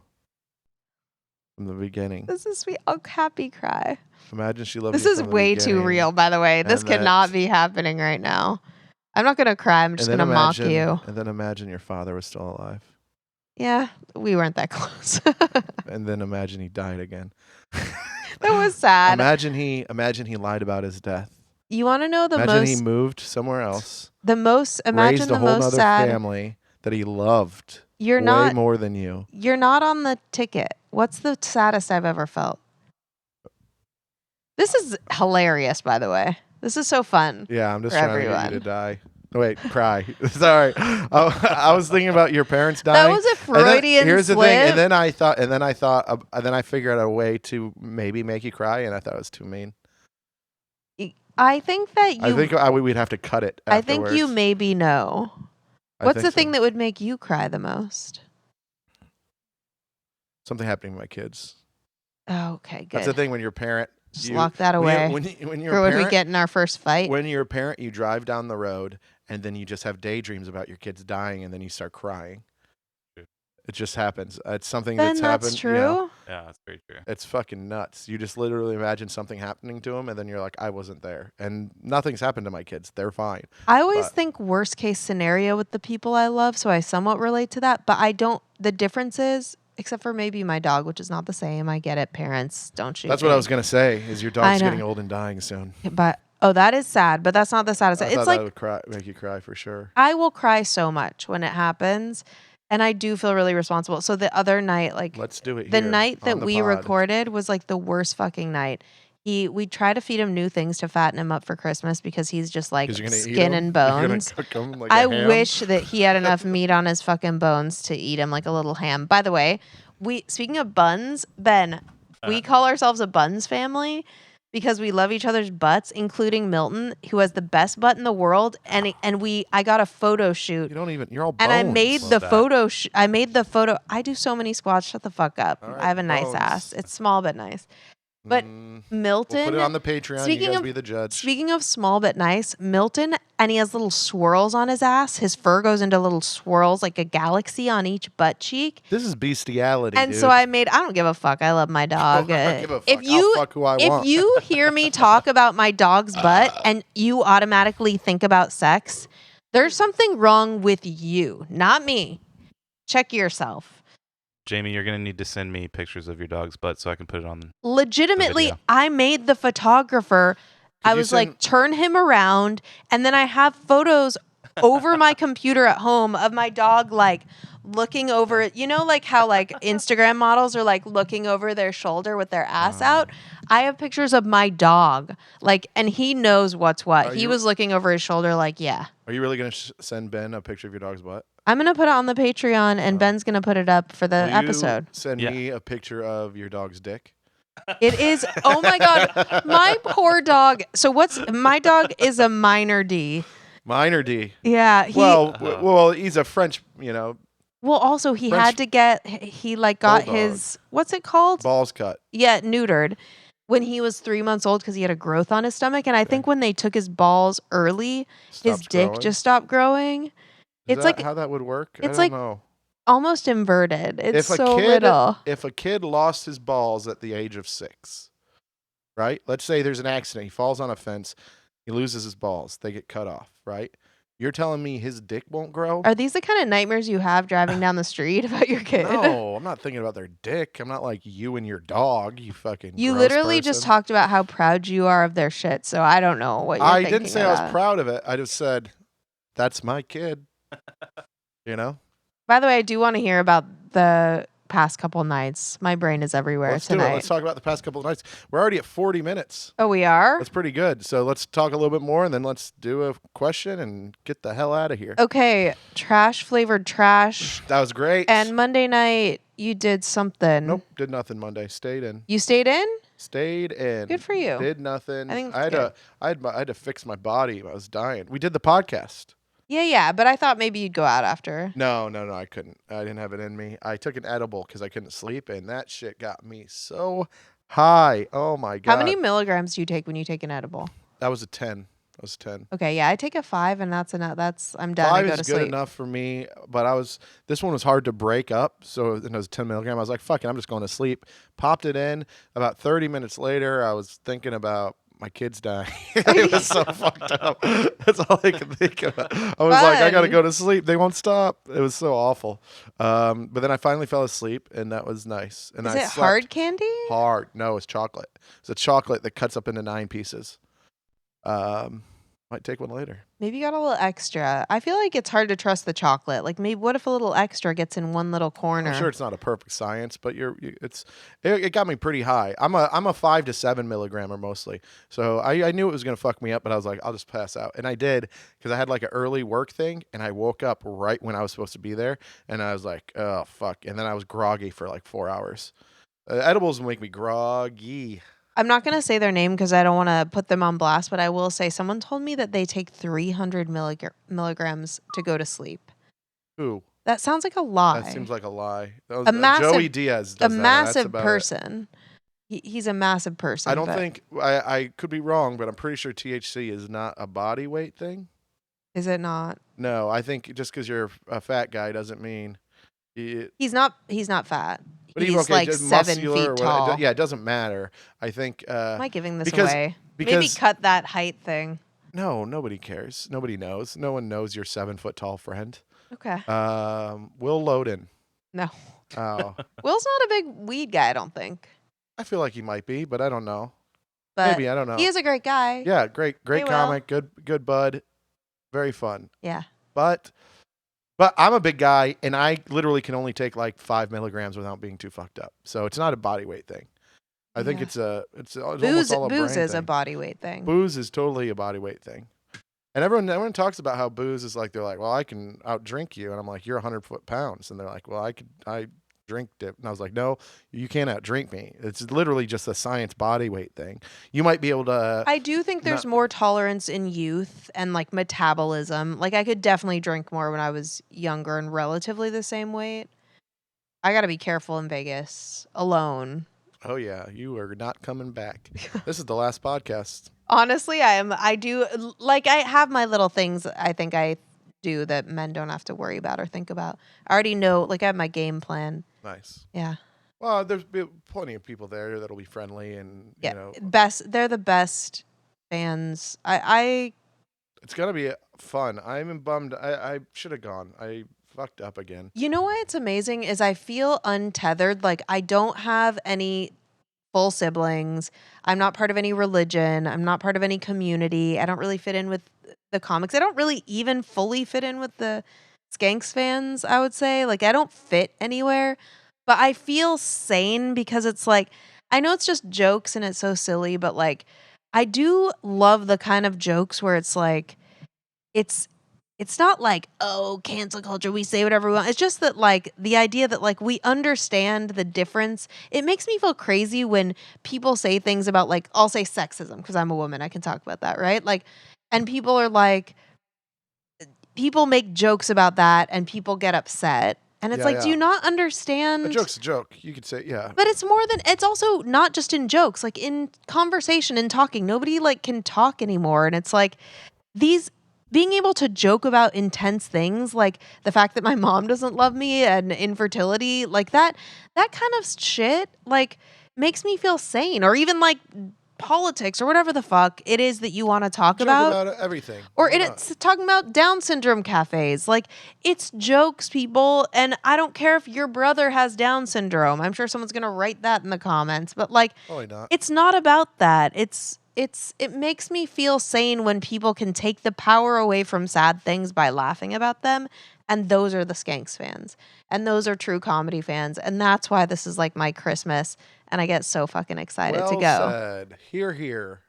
B: from the beginning.
A: This is sweet. I'll happy cry.
B: Imagine she loved
A: This
B: you
A: is
B: from the
A: way too
B: beginning.
A: real, by the way. This
B: and
A: cannot
B: that-
A: be happening right now. I'm not gonna cry. I'm just
B: And
A: gonna
B: then
A: mock
B: imagine-
A: you.
B: And then imagine your father was still alive.
A: Yeah, we weren't that close.
B: And then imagine he died again.
A: That was sad.
B: Imagine he lied about his death.
A: You want to know the
B: Imagine
A: most?
B: he moved somewhere else,
A: Imagine
B: raised
A: the
B: a whole
A: most
B: other
A: sad.
B: family that he loved
A: You're
B: way
A: not.
B: more than you.
A: You're not on the ticket. What's the saddest I've ever felt? This is hilarious, by the way. This is so fun.
B: Yeah, I'm just
A: For
B: trying to get you
A: everyone.
B: to die. Oh, wait, cry. Sorry, I was thinking about your parents dying.
A: That was a
B: And then-
A: Freudian
B: here's
A: slip.
B: the thing, and then I figured out a way to maybe make you cry, and I thought it was too mean.
A: I think that you.
B: I think we'd have to cut it.
A: I think you
B: afterwards.
A: maybe know.
B: I
A: What's
B: think
A: the thing
B: so.
A: that would make you cry the most?
B: Something happening to my kids.
A: Oh, okay, good.
B: That's the thing when you're a parent.
A: Just lock that
B: when
A: away.
B: when you're
A: For
B: a
A: when
B: parent,
A: we get in our first fight.
B: when you're a parent, you drive down the road and then you just have daydreams about your kids dying, and then you start crying. It just happens. It's something
A: Then
B: that's
A: that's
B: happened.
A: true.
B: You know,
C: Yeah, that's very true.
B: it's fucking nuts. You just literally imagine something happening to them, and then you're like, I wasn't there, and nothing's happened to my kids. They're fine.
A: I always
B: But
A: think worst case scenario with the people I love, so I somewhat relate to that. But I don't. The difference is, except for maybe my dog, which is not the same. I get it. Parents, don't shoot
B: that's
A: me.
B: what I was gonna say. Is your
A: I
B: dog's
A: know.
B: getting old and dying soon?
A: But that is sad. But that's not the saddest.
B: I
A: It's
B: thought
A: like
B: that would make you cry for sure.
A: I will cry so much when it happens, and I do feel really responsible. So the other night, like
B: Let's do it
A: the
B: here
A: night
B: on
A: that
B: the
A: we
B: pod.
A: recorded was like the worst fucking night. We try to feed him new things to fatten him up for Christmas because he's just like
B: 'Cause you're gonna eat
A: skin
B: 'em?
A: and
B: You're gonna
A: bones.
B: cook 'em like
A: I
B: a ham?
A: wish that he had enough meat on his fucking bones to eat him like a little ham. By the way, speaking of buns, Ben, we call ourselves a buns family because we love each other's butts, including Milton, who has the best butt in the world. And I got a photo shoot.
B: You don't even. You're all bones.
A: And I made
C: Love
A: the
C: that.
A: photo. I made the photo. I do so many squats. Shut the fuck up.
B: All right,
A: I have a nice
B: bones.
A: ass. It's small but nice. But Milton.
B: We'll put it on the Patreon.
A: speaking
B: You guys
A: of-
B: be the judge.
A: Speaking of small but nice, Milton, and he has little swirls on his ass. His fur goes into little swirls like a galaxy on each butt cheek.
B: This is bestiality,
A: And
B: dude.
A: so I don't give a fuck. I love my dog.
B: I don't give a fuck.
A: If you
B: I'll fuck who I
A: if
B: want.
A: you hear me talk about my dog's butt and you automatically think about sex, there's something wrong with you, not me. Check yourself.
C: Jamie, you're gonna need to send me pictures of your dog's butt so I can put it on.
A: Legitimately,
C: video.
A: I made the photographer. I
B: you
A: was like,
B: send-
A: turn him around, and then I have photos over my computer at home of my dog like looking over it. You know, like how like Instagram models are like looking over their shoulder with their ass out. I have pictures of my dog, like, and he knows what's what.
B: Are
A: He
B: you-
A: was looking over his shoulder, like, yeah.
B: Are you really gonna send Ben a picture of your dog's butt?
A: I'm gonna put it on the Patreon, and Ben's gonna put it up for the
B: Will you
A: episode.
B: send
C: Yeah.
B: me a picture of your dog's dick?
A: It is. Oh my god, my poor dog. So my dog is a minor D.
B: Minor D.
A: Yeah.
B: Well, he's a French,
A: Well, also he
B: French
A: had to get he like got
B: bulldog.
A: his what's it called?
B: balls cut.
A: Yeah, neutered when he was 3 months old because he had a growth on his stomach, and I think when they took his balls early, his
B: Stops
A: dick
B: growing?
A: just stopped growing.
B: Is
A: It's
B: that
A: like
B: how that would work.
A: it's
B: I
A: like-
B: don't know.
A: almost inverted. It's
B: If a
A: so
B: kid,
A: little.
B: if a kid lost his balls at the age of 6, right? Let's say there's an accident. He falls on a fence. He loses his balls. They get cut off, right? You're telling me his dick won't grow?
A: Are these the kind of nightmares you have driving down the street about your kid?
B: No, I'm not thinking about their dick. I'm not like you and your dog, you fucking
A: You
B: gross
A: literally just
B: person.
A: talked about how proud you are of their shit, so I don't know what you're
B: I
A: thinking
B: didn't say I was
A: about.
B: proud of it. I just said, that's my kid. You know?
A: By the way, I do want to hear about the past couple nights. My brain is everywhere
B: Let's do
A: tonight.
B: it. Let's talk about the past couple of nights. We're already at 40 minutes.
A: Oh, we are?
B: That's pretty good. So let's talk a little bit more and then let's do a question and get the hell out of here.
A: Okay, trash flavored trash.
B: That was great.
A: And Monday night, you did something.
B: Nope, did nothing Monday. Stayed in.
A: You stayed in?
B: Stayed in.
A: Good for you.
B: Did nothing.
A: I think
B: I had
A: that's
B: I had to fix my body. I was dying. We did the podcast.
A: Yeah, but I thought maybe you'd go out after.
B: No, I couldn't. I didn't have it in me. I took an edible because I couldn't sleep, and that shit got me so high. Oh my god.
A: How many milligrams do you take when you take an edible?
B: That was a 10. That was 10.
A: Okay, yeah, I take a 5, and that's enough. I'm done. I
B: 5
A: go
B: is
A: to
B: good
A: sleep.
B: enough for me, but this one was hard to break up, so it was 10 milligram. I was like, fuck it, I'm just going to sleep. Popped it in. About 30 minutes later, I was thinking about my kids dying. It was so fucked up. That's all I could think about. I was like, I got to
A: Fun.
B: go to sleep. They won't stop. It was so awful. But then I finally fell asleep, and that was nice. And
A: Is
B: I
A: it
B: slept
A: hard candy?
B: hard. No, it's chocolate. It's a chocolate that cuts up into 9 pieces. Might take one later.
A: Maybe you got a little extra. I feel like it's hard to trust the chocolate. Like, maybe what if a little extra gets in one little corner?
B: I'm sure it's not a perfect science, but it got me pretty high. I'm a 5 to 7 milligrammer mostly, so I knew it was gonna fuck me up, but I was like, I'll just pass out, and I did because I had like an early work thing, and I woke up right when I was supposed to be there, and I was like, oh fuck, and then I was groggy for like 4 hours. Edibles will make me groggy.
A: I'm not going to say their name because I don't want to put them on blast, but I will say someone told me that they take 300 milligrams to go to sleep.
B: Who?
A: That sounds like a lie.
B: That seems like a lie. That was,
A: A massive-
B: Joey Diaz.
A: a
B: Does that, and that's
A: massive
B: about it.
A: person. He's a massive person.
B: I don't
A: but
B: think I could be wrong, but I'm pretty sure THC is not a body weight thing.
A: Is it not?
B: No, I think just because you're a fat guy doesn't mean
A: He's not fat.
B: But even
A: He's
B: okay,
A: like
B: just
A: 7
B: muscular
A: feet
B: or what?
A: tall.
B: Yeah, it doesn't matter. I think
A: Am I giving this
B: because
A: away? Maybe
B: because
A: cut that height thing.
B: no, nobody cares. Nobody knows. No one knows your 7 foot tall friend.
A: Okay.
B: Will Loden.
A: No.
B: Oh,
A: Will's not a big weed guy, I don't think.
B: I feel like he might be, but I don't know.
A: But
B: Maybe I don't
A: he
B: know.
A: is a great guy.
B: Yeah, great
A: Hey, Will.
B: comic, good bud, very fun.
A: Yeah.
B: But I'm a big guy, and I literally can only take like 5 milligrams without being too fucked up. So it's not a body weight thing. I think
A: Yeah.
B: it's almost all a
A: Booze
B: brain
A: is
B: thing.
A: a body weight thing.
B: Booze is totally a body weight thing. And everyone talks about how booze is like, they're like, well, I can outdrink you, and I'm like, you're 100 pounds, and they're like, well, I drink it, and I was like, no, you can't outdrink me. It's literally just a science body weight thing. You might be able to.
A: I do think there's more tolerance in youth and like metabolism. Like I could definitely drink more when I was younger and relatively the same weight. I got to be careful in Vegas alone.
B: Oh yeah, you are not coming back. This is the last podcast.
A: Honestly, I am. I do like I have my little things I think I do that men don't have to worry about or think about. I already know, like I have my game plan.
B: Nice.
A: Yeah.
B: Well, there's plenty of people there that'll be friendly, and
A: Yeah.
B: you know,
A: They're the best fans. I
B: it's gonna be fun. I'm bummed. I should have gone. I fucked up again.
A: You know why it's amazing is I feel untethered. Like I don't have any full siblings. I'm not part of any religion. I'm not part of any community. I don't really fit in with the comics. I don't really even fully fit in with the Skanks fans, I would say. Like I don't fit anywhere. But I feel sane because it's like I know it's just jokes and it's so silly, but like I do love the kind of jokes where it's like it's it's not like, oh, cancel culture, we say whatever we want. It's just that like the idea that like we understand the difference. It makes me feel crazy when people say things about like I'll say sexism because I'm a woman. I can talk about that, right? Like and people are like people make jokes about that and people get upset. And it's
B: Yeah,
A: like, do
B: yeah.
A: you not
B: A
A: understand?
B: joke's a joke. You could say, yeah.
A: But it's more than it's also not just in jokes, like in conversation and talking. Nobody like can talk anymore. And it's like these being able to joke about intense things like the fact that my mom doesn't love me and infertility, like that kind of shit like makes me feel sane, or even like politics or whatever the fuck it is that you want to talk
B: Joke
A: about.
B: about everything.
A: Or
B: Why not?
A: it's talking about Down syndrome cafes. Like it's jokes, people, and I don't care if your brother has Down syndrome. I'm sure someone's gonna write that in the comments, but like
B: Probably not.
A: it's not about that. It makes me feel sane when people can take the power away from sad things by laughing about them. And those are the Skanks fans. And those are true comedy fans. And that's why this is like my Christmas. And I get so fucking excited
B: Well
A: to go.
B: said. Hear, hear.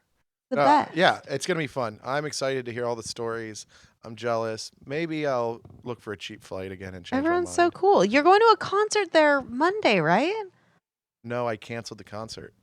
A: The best.
B: Yeah, it's gonna be fun. I'm excited to hear all the stories. I'm jealous. Maybe I'll look for a cheap flight again and change
A: Everyone's
B: my
A: so
B: mind.
A: cool. You're going to a concert there Monday, right?
B: No, I canceled the concert.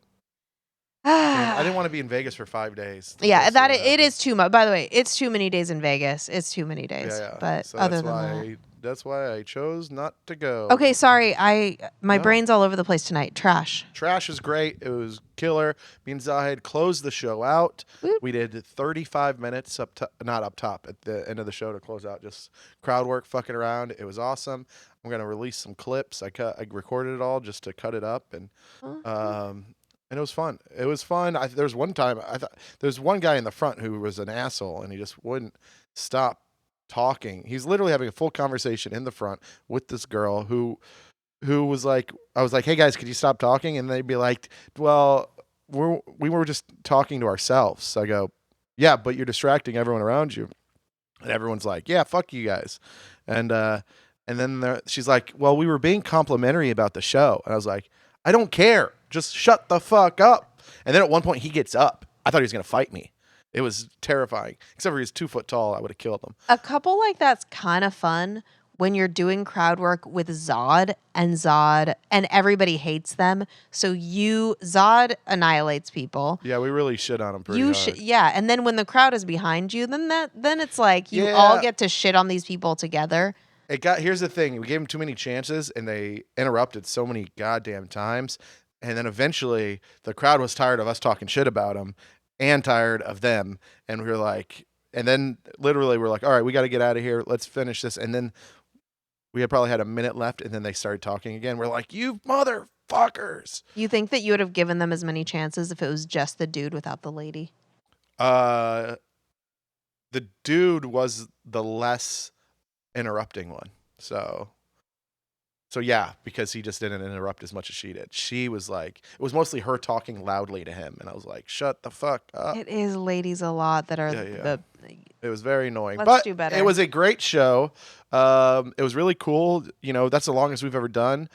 B: I didn't want to be in Vegas for 5 days.
A: Yeah,
B: Let's see
A: that
B: what
A: it
B: happens.
A: is too much. By the way, it's too many days in Vegas. It's too many days.
B: Yeah, yeah.
A: But
B: So
A: other
B: that's
A: than
B: why
A: that.
B: that's why I chose not to go.
A: Okay, sorry. My
B: No.
A: brain's all over the place tonight. Trash.
B: Trash is great. It was killer. Me and Zahid closed the show out.
A: Whoop.
B: We did 35 minutes not up top at the end of the show to close out. Just crowd work, fucking around. It was awesome. I'm gonna release some clips. I recorded it all just to cut it up, and it was fun. It was fun. There was one time I thought there's one guy in the front who was an asshole, and he just wouldn't stop talking. He's literally having a full conversation in the front with this girl who was like, I was like, hey guys, could you stop talking? And they'd be like, well, we were just talking to ourselves. So I go, yeah, but you're distracting everyone around you. And everyone's like, yeah, fuck you guys. And then she's like, well, we were being complimentary about the show. And I was like, I don't care. Just shut the fuck up. And then at one point he gets up. I thought he was going to fight me. It was terrifying. Except for he's 2 foot tall. I would have killed him.
A: A couple like that's kind of fun when you're doing crowd work with Zod, and everybody hates them. So Zod annihilates people.
B: Yeah, we really shit on him pretty hard.
A: Yeah, and then when the crowd is behind you, then it's like you
B: Yeah.
A: all get to shit on these people together.
B: Here's the thing. We gave them too many chances, and they interrupted so many goddamn times. And then eventually the crowd was tired of us talking shit about them and tired of them. And we were like, and then literally we're like, all right, we got to get out of here. Let's finish this. And then We had probably had a minute left, and then they started talking again. We're like, "You motherfuckers!"
A: You think that you would have given them as many chances if it was just the dude without the lady?
B: Uh, the dude was the less interrupting one. So yeah, because he just didn't interrupt as much as she did. She was like, it was mostly her talking loudly to him, and I was like, "Shut the fuck up."
A: It is ladies a lot that are
B: Yeah.
A: the.
B: It was very annoying,
A: Let's
B: but
A: do better.
B: it was a great show. It was really cool. That's the longest we've ever done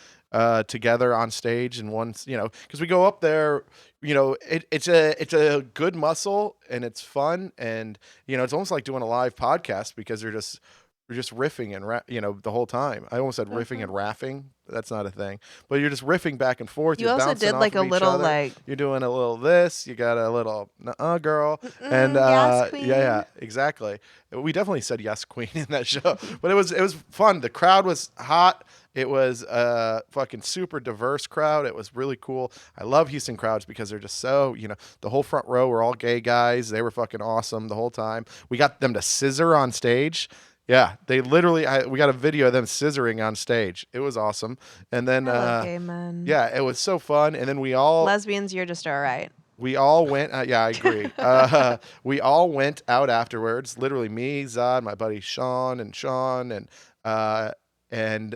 B: together on stage in one. Because we go up there. It's a good muscle and it's fun, and it's almost like doing a live podcast because we're just riffing and the whole time. I almost said riffing and raffing. That's not a thing, but you're just riffing back and forth.
A: You
B: You're
A: also
B: bouncing
A: did
B: off
A: like
B: of
A: a
B: each
A: little
B: other.
A: like.
B: You're doing a little this. You got a little girl, and
A: Yes, queen.
B: yeah, exactly. We definitely said yes, queen in that show, but it was fun. The crowd was hot. It was a fucking super diverse crowd. It was really cool. I love Houston crowds because they're just so, the whole front row were all gay guys. They were fucking awesome the whole time. We got them to scissor on stage. Yeah, they literally. We got a video of them scissoring on stage. It was awesome. And then,
A: I love gay men.
B: yeah, it was so fun. And then
A: Lesbians, you're just all right.
B: we all went. Yeah, I agree. We all went out afterwards. Literally, me, Zod, my buddy Sean, and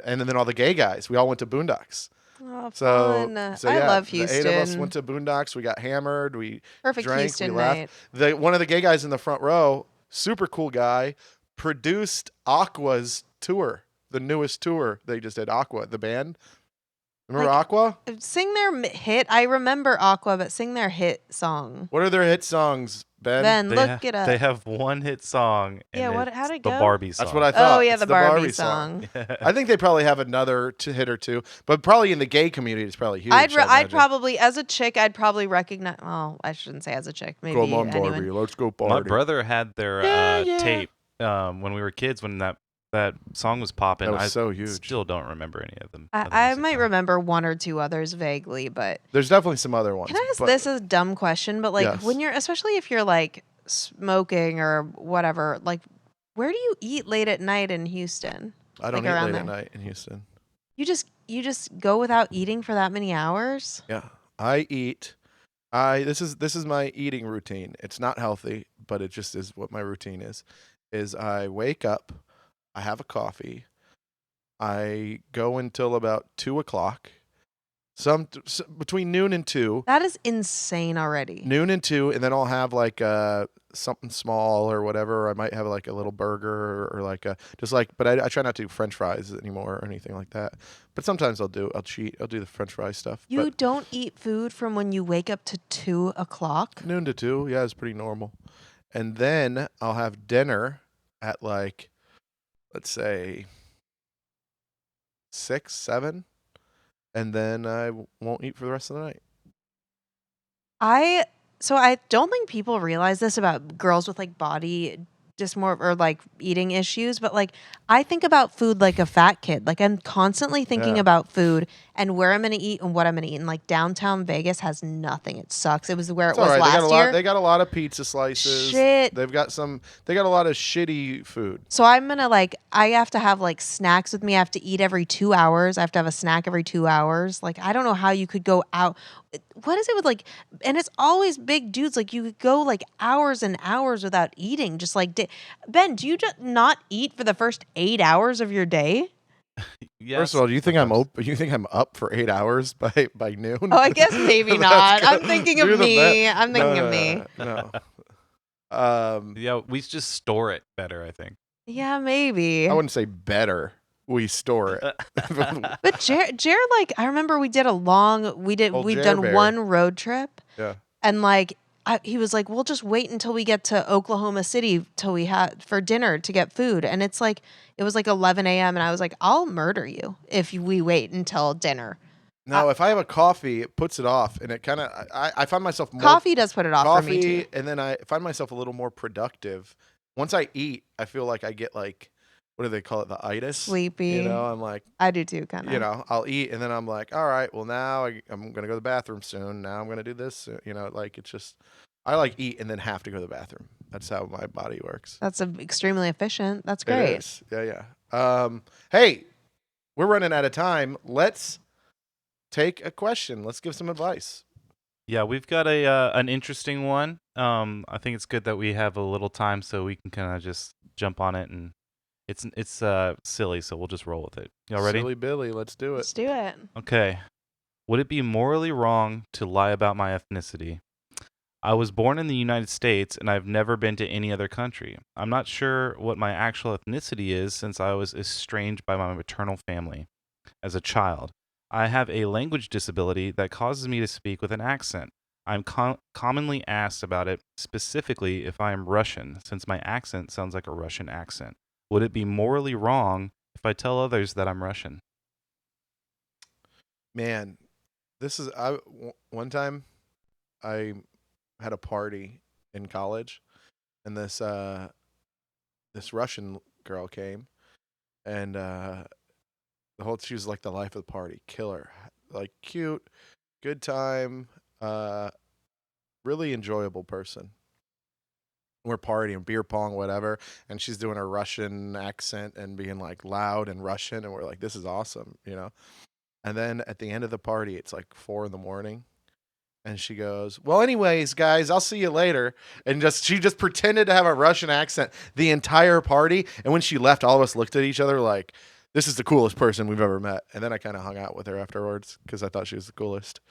B: then all the gay guys. We all went to Boondocks.
A: Oh,
B: So,
A: fun.
B: so
A: I
B: yeah,
A: love
B: the
A: Houston.
B: 8 of us went to Boondocks. We got hammered. We
A: Perfect
B: drank.
A: Houston
B: we laughed.
A: night.
B: One of the gay guys in the front row, super cool guy, produced Aqua's tour, the newest tour they just did. Aqua, the band. Remember Aqua?
A: Sing their hit. I remember Aqua, but sing their hit song.
B: What are their hit songs, Ben?
A: Ben, look it up.
C: They have one hit song. And
A: Yeah, how'd it
C: the
A: go?
C: Barbie song.
B: That's what I thought.
A: Oh yeah,
B: It's
A: the Barbie song.
B: I think they probably have another hit or two, but probably in the gay community, it's probably huge.
A: I'd probably, as a chick, I'd probably recognize. Well, I shouldn't say as a chick. Maybe
B: Come on,
A: anyone.
B: Barbie. Let's go, Barbie.
C: My brother had their tape when we were kids when that song was popping.
B: That was
C: I
B: so huge.
C: still don't remember any of them.
A: I might remember one or two others vaguely, but
B: There's definitely some other ones.
A: can I ask this as a dumb question? But like
B: Yes.
A: when you're, especially if you're like smoking or whatever, like where do you eat late at night in Houston?
B: I don't
A: like
B: eat
A: around
B: late
A: there?
B: at night in Houston.
A: You just go without eating for that many hours?
B: Yeah, I eat. This is my eating routine. It's not healthy, but it just is what my routine is. Is I wake up, I have a coffee, I go until about 2 o'clock, between noon and 2.
A: That is insane already.
B: Noon and 2, and then I'll have like something small or whatever. Or I might have like a little burger or like but I try not to do French fries anymore or anything like that. But sometimes I'll cheat. I'll do the French fry stuff.
A: You
B: But
A: don't eat food from when you wake up to 2 o'clock?
B: noon to 2, yeah, it's pretty normal. And then I'll have dinner at like, let's say 6, 7, and then I won't eat for the rest of the night.
A: I don't think people realize this about girls with like body or like eating issues, but like I think about food like a fat kid. Like I'm constantly thinking
B: Yeah.
A: about food and where I'm gonna eat and what I'm gonna eat. And like downtown Vegas has nothing. It sucks. It was where
B: It's
A: it was
B: all right.
A: last year.
B: They got a lot of pizza slices.
A: Shit.
B: They got a lot of shitty food.
A: So I'm gonna I have to have like snacks with me. I have to eat every 2 hours. I have to have a snack every 2 hours. Like I don't know how you could go out. What is it with like, and it's always big dudes. Like you could go like hours and hours without eating. Just like Ben, do you just not eat for the first 8 hours of your day?
C: Yes,
B: First of all, do you think
C: sometimes.
B: You think I'm up for 8 hours by noon?
A: Oh, I guess maybe
B: That's
A: not.
B: good.
A: I'm thinking
B: Do
A: of
B: the
A: me.
B: math.
A: I'm thinking of me.
B: No.
C: Yeah, we just store it better, I think.
A: Yeah, maybe.
B: I wouldn't say better. We store it.
A: But Jared, like I remember we've
B: Jer
A: done
B: Bear.
A: one road trip,
B: Yeah.
A: and like he was like, we'll just wait until we get to Oklahoma City till we had for dinner to get food, and it was like 11 a.m. and I was like, I'll murder you if we wait until dinner.
B: No, if I have a coffee, it puts it off, and it kind of. I find myself more
A: Coffee does put it off for me too.
B: and then I find myself a little more productive. Once I eat, I feel like I get like, what do they call it? The itis.
A: Sleepy.
B: You know, I'm like,
A: I do too, kind of.
B: I'll eat, and then I'm like, all right, well now I'm gonna go to the bathroom soon. Now I'm gonna do this. Like it's just, I like eat and then have to go to the bathroom. That's how my body works.
A: That's extremely efficient. That's
B: It
A: great.
B: is. Yeah. Hey, we're running out of time. Let's take a question. Let's give some advice.
C: Yeah, we've got a an interesting one. I think it's good that we have a little time so we can kind of just jump on it, and it's silly, so we'll just roll with it. Y'all ready?
B: Silly Billy, let's do it.
A: Let's do it.
C: Okay. Would it be morally wrong to lie about my ethnicity? I was born in the United States and I've never been to any other country. I'm not sure what my actual ethnicity is since I was estranged by my maternal family as a child. I have a language disability that causes me to speak with an accent. I'm commonly asked about it, specifically if I am Russian, since my accent sounds like a Russian accent. Would it be morally wrong if I tell others that I'm Russian?
B: Man, one time I had a party in college, and this Russian girl came, and she was like the life of the party, killer, like cute, good time, really enjoyable person. We're partying, beer pong, whatever, and she's doing a Russian accent and being like loud and Russian, and we're like, this is awesome, you know. And then at the end of the party, it's like 4 a.m. And she goes, "Well, anyways, guys, I'll see you later." And she just pretended to have a Russian accent the entire party. And when she left, all of us looked at each other like, "This is the coolest person we've ever met." And then I kind of hung out with her afterwards because I thought she was the coolest.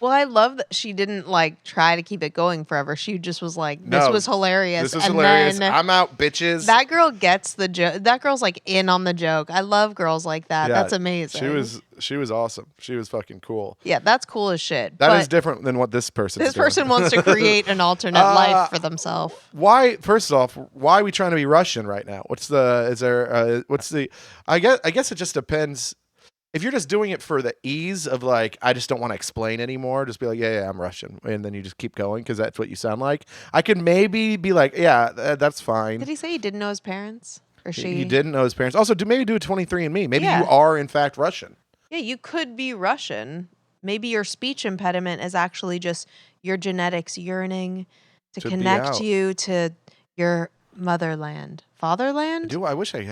A: Well, I love that she didn't like try to keep it going forever. She just was like, "This
B: No,
A: was hilarious."
B: This was
A: and
B: hilarious.
A: Then
B: I'm out, bitches.
A: that girl gets the joke. That girl's like in on the joke. I love girls like that.
B: Yeah,
A: That's amazing.
B: She was awesome. She was fucking cool.
A: Yeah, that's cool as shit.
B: That
A: but
B: is different than what this person.
A: This person wants to create an alternate life for themselves.
B: Why? First off, why are we trying to be Russian right now? What's the? I guess it just depends. If you're just doing it for the ease of like, I just don't want to explain anymore, just be like, yeah, I'm Russian. And then you just keep going because that's what you sound like. I could maybe be like, yeah, that's fine.
A: Did he say he didn't know his parents? Or she?
B: He didn't know his parents. Also, maybe do a 23andMe. Maybe
A: Yeah.
B: you are, in fact, Russian.
A: Yeah, you could be Russian. Maybe your speech impediment is actually just your genetics yearning to
B: be
A: connect
B: out.
A: you to your motherland. Fatherland?
B: I wish I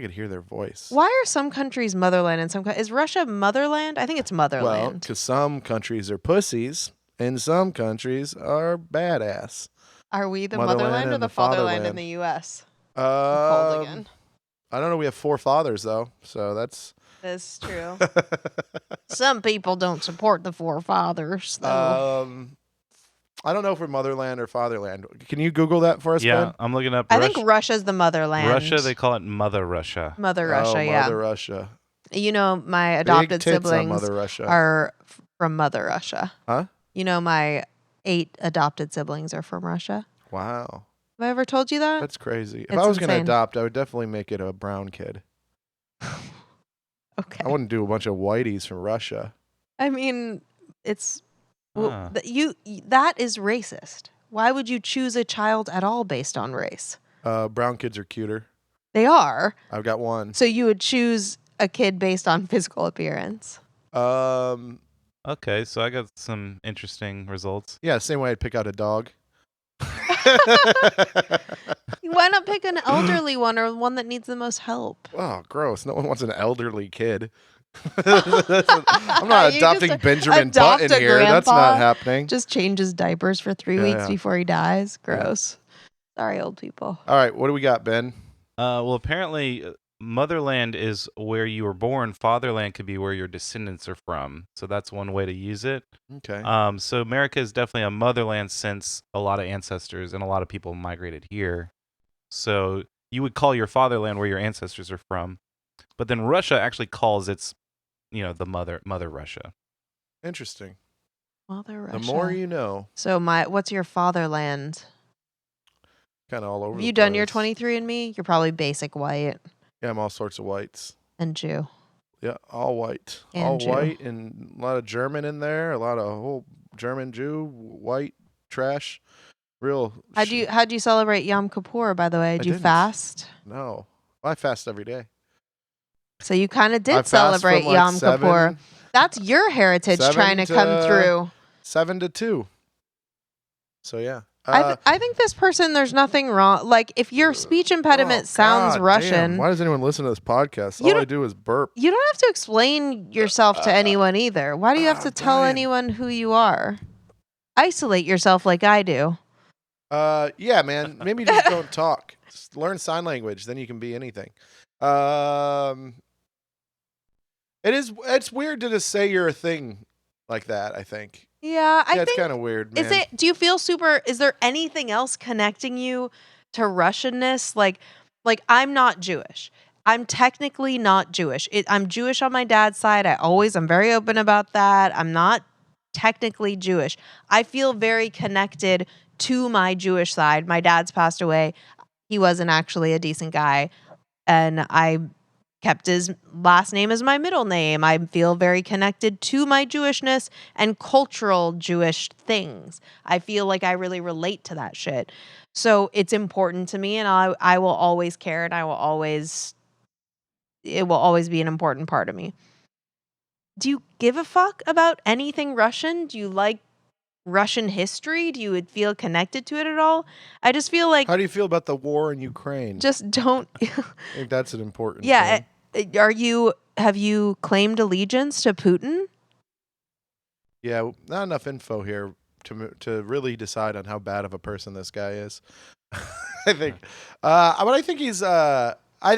B: could hear their voice.
A: Why are some countries motherland and is Russia motherland? I think it's
B: Well,
A: motherland.
B: because some countries are pussies and some countries are badass.
A: Are we the
B: Motherland
A: motherland or
B: and
A: the
B: the
A: fatherland in
B: fatherland.
A: the U.S.? Cold again.
B: I don't know. We have 4 fathers though, so that's.
A: That's true. Some people don't support the forefathers, though.
B: I don't know if we're motherland or fatherland. Can you Google that for us,
C: Yeah,
B: Ben?
C: I'm looking up
A: I think Russia's the motherland.
C: Russia, they call it Mother Russia.
A: Mother Russia, yeah.
B: Mother Russia.
A: You know, my
B: Big
A: adopted
B: tits on
A: siblings
B: Mother Russia.
A: are from Mother Russia.
B: Huh?
A: You know, my 8 adopted siblings are from Russia.
B: Wow.
A: Have I ever told you that?
B: That's crazy. If
A: It's
B: I was going to
A: insane.
B: adopt, I would definitely make it a brown kid.
A: Okay.
B: I wouldn't do a bunch of whiteys from Russia.
A: I mean, it's
C: Huh.
A: that is racist. Why would you choose a child at all based on race?
B: Brown kids are cuter.
A: They are.
B: I've got one.
A: So you would choose a kid based on physical appearance.
C: Okay, so I got some interesting results.
B: Yeah, same way I'd pick out a dog.
A: Why not pick an elderly one or one that needs the most help?
B: Oh, gross. No one wants an elderly kid. I'm not
A: You
B: adopting
A: just
B: Benjamin
A: adopt
B: Button
A: a
B: here. That's
A: grandpa.
B: not happening.
A: Just changes diapers for 3 weeks
B: Yeah.
A: before he dies. Gross. Sorry, old people.
B: All right, what do we got, Ben?
C: Well, apparently, motherland is where you were born. Fatherland could be where your descendants are from. So that's one way to use it.
B: Okay.
C: So America is definitely a motherland since a lot of ancestors and a lot of people migrated here. So you would call your fatherland where your ancestors are from. But then Russia actually calls its, the mother Russia.
B: Interesting.
A: Mother Russia.
B: The more you know.
A: So what's your fatherland?
B: Kind of all over.
A: Have
B: the
A: you done your
B: place.
A: 23andMe? You're probably basic white
B: Yeah, I'm all sorts of whites.
A: and Jew.
B: Yeah, all white.
A: And
B: all
A: Jew.
B: white and a lot of German in there. A lot of whole German, Jew, white, trash. Real.
A: How'd you celebrate Yom Kippur, by the way? Did you
B: didn't.
A: fast?
B: No. I fast every day.
A: So you kind of
B: I
A: did
B: fast
A: celebrate
B: from, like,
A: Yom Kippur. That's your heritage
B: 7
A: trying to come through.
B: 7 to 2. So yeah,
A: I think this person, there's nothing wrong. Like, if your speech impediment sounds
B: God
A: Russian,
B: damn. Why does anyone listen to this podcast?
A: You
B: All I
A: don't-
B: do is burp.
A: you don't have to explain yourself to anyone either. Why do you have to tell
B: Brian.
A: anyone who you are? Isolate yourself like I do.
B: Yeah, man. Maybe just don't talk. Just learn sign language, then you can be anything. It's weird to just say you're a thing like that, I think.
A: Yeah, I
B: It's
A: think.
B: kind of weird, man.
A: Do you feel super? Is there anything else connecting you to Russianness? Like I'm not Jewish. I'm technically not Jewish. I'm Jewish on my dad's side. I'm very open about that. I'm not technically Jewish. I feel very connected to my Jewish side. My dad's passed away. He wasn't actually a decent guy, and I kept his last name as my middle name. I feel very connected to my Jewishness and cultural Jewish things. I feel like I really relate to that shit. So it's important to me, and I will always care, and it will always be an important part of me. Do you give a fuck about anything Russian? Do you like Russian history? Do you feel connected to it at all? I just feel like
B: How do you feel about the war in Ukraine?
A: just don't.
B: I think that's an important
A: Yeah.
B: thing.
A: Have you claimed allegiance to Putin?
B: Yeah, not enough info here to really decide on how bad of a person this guy is. I think, but I think he's. I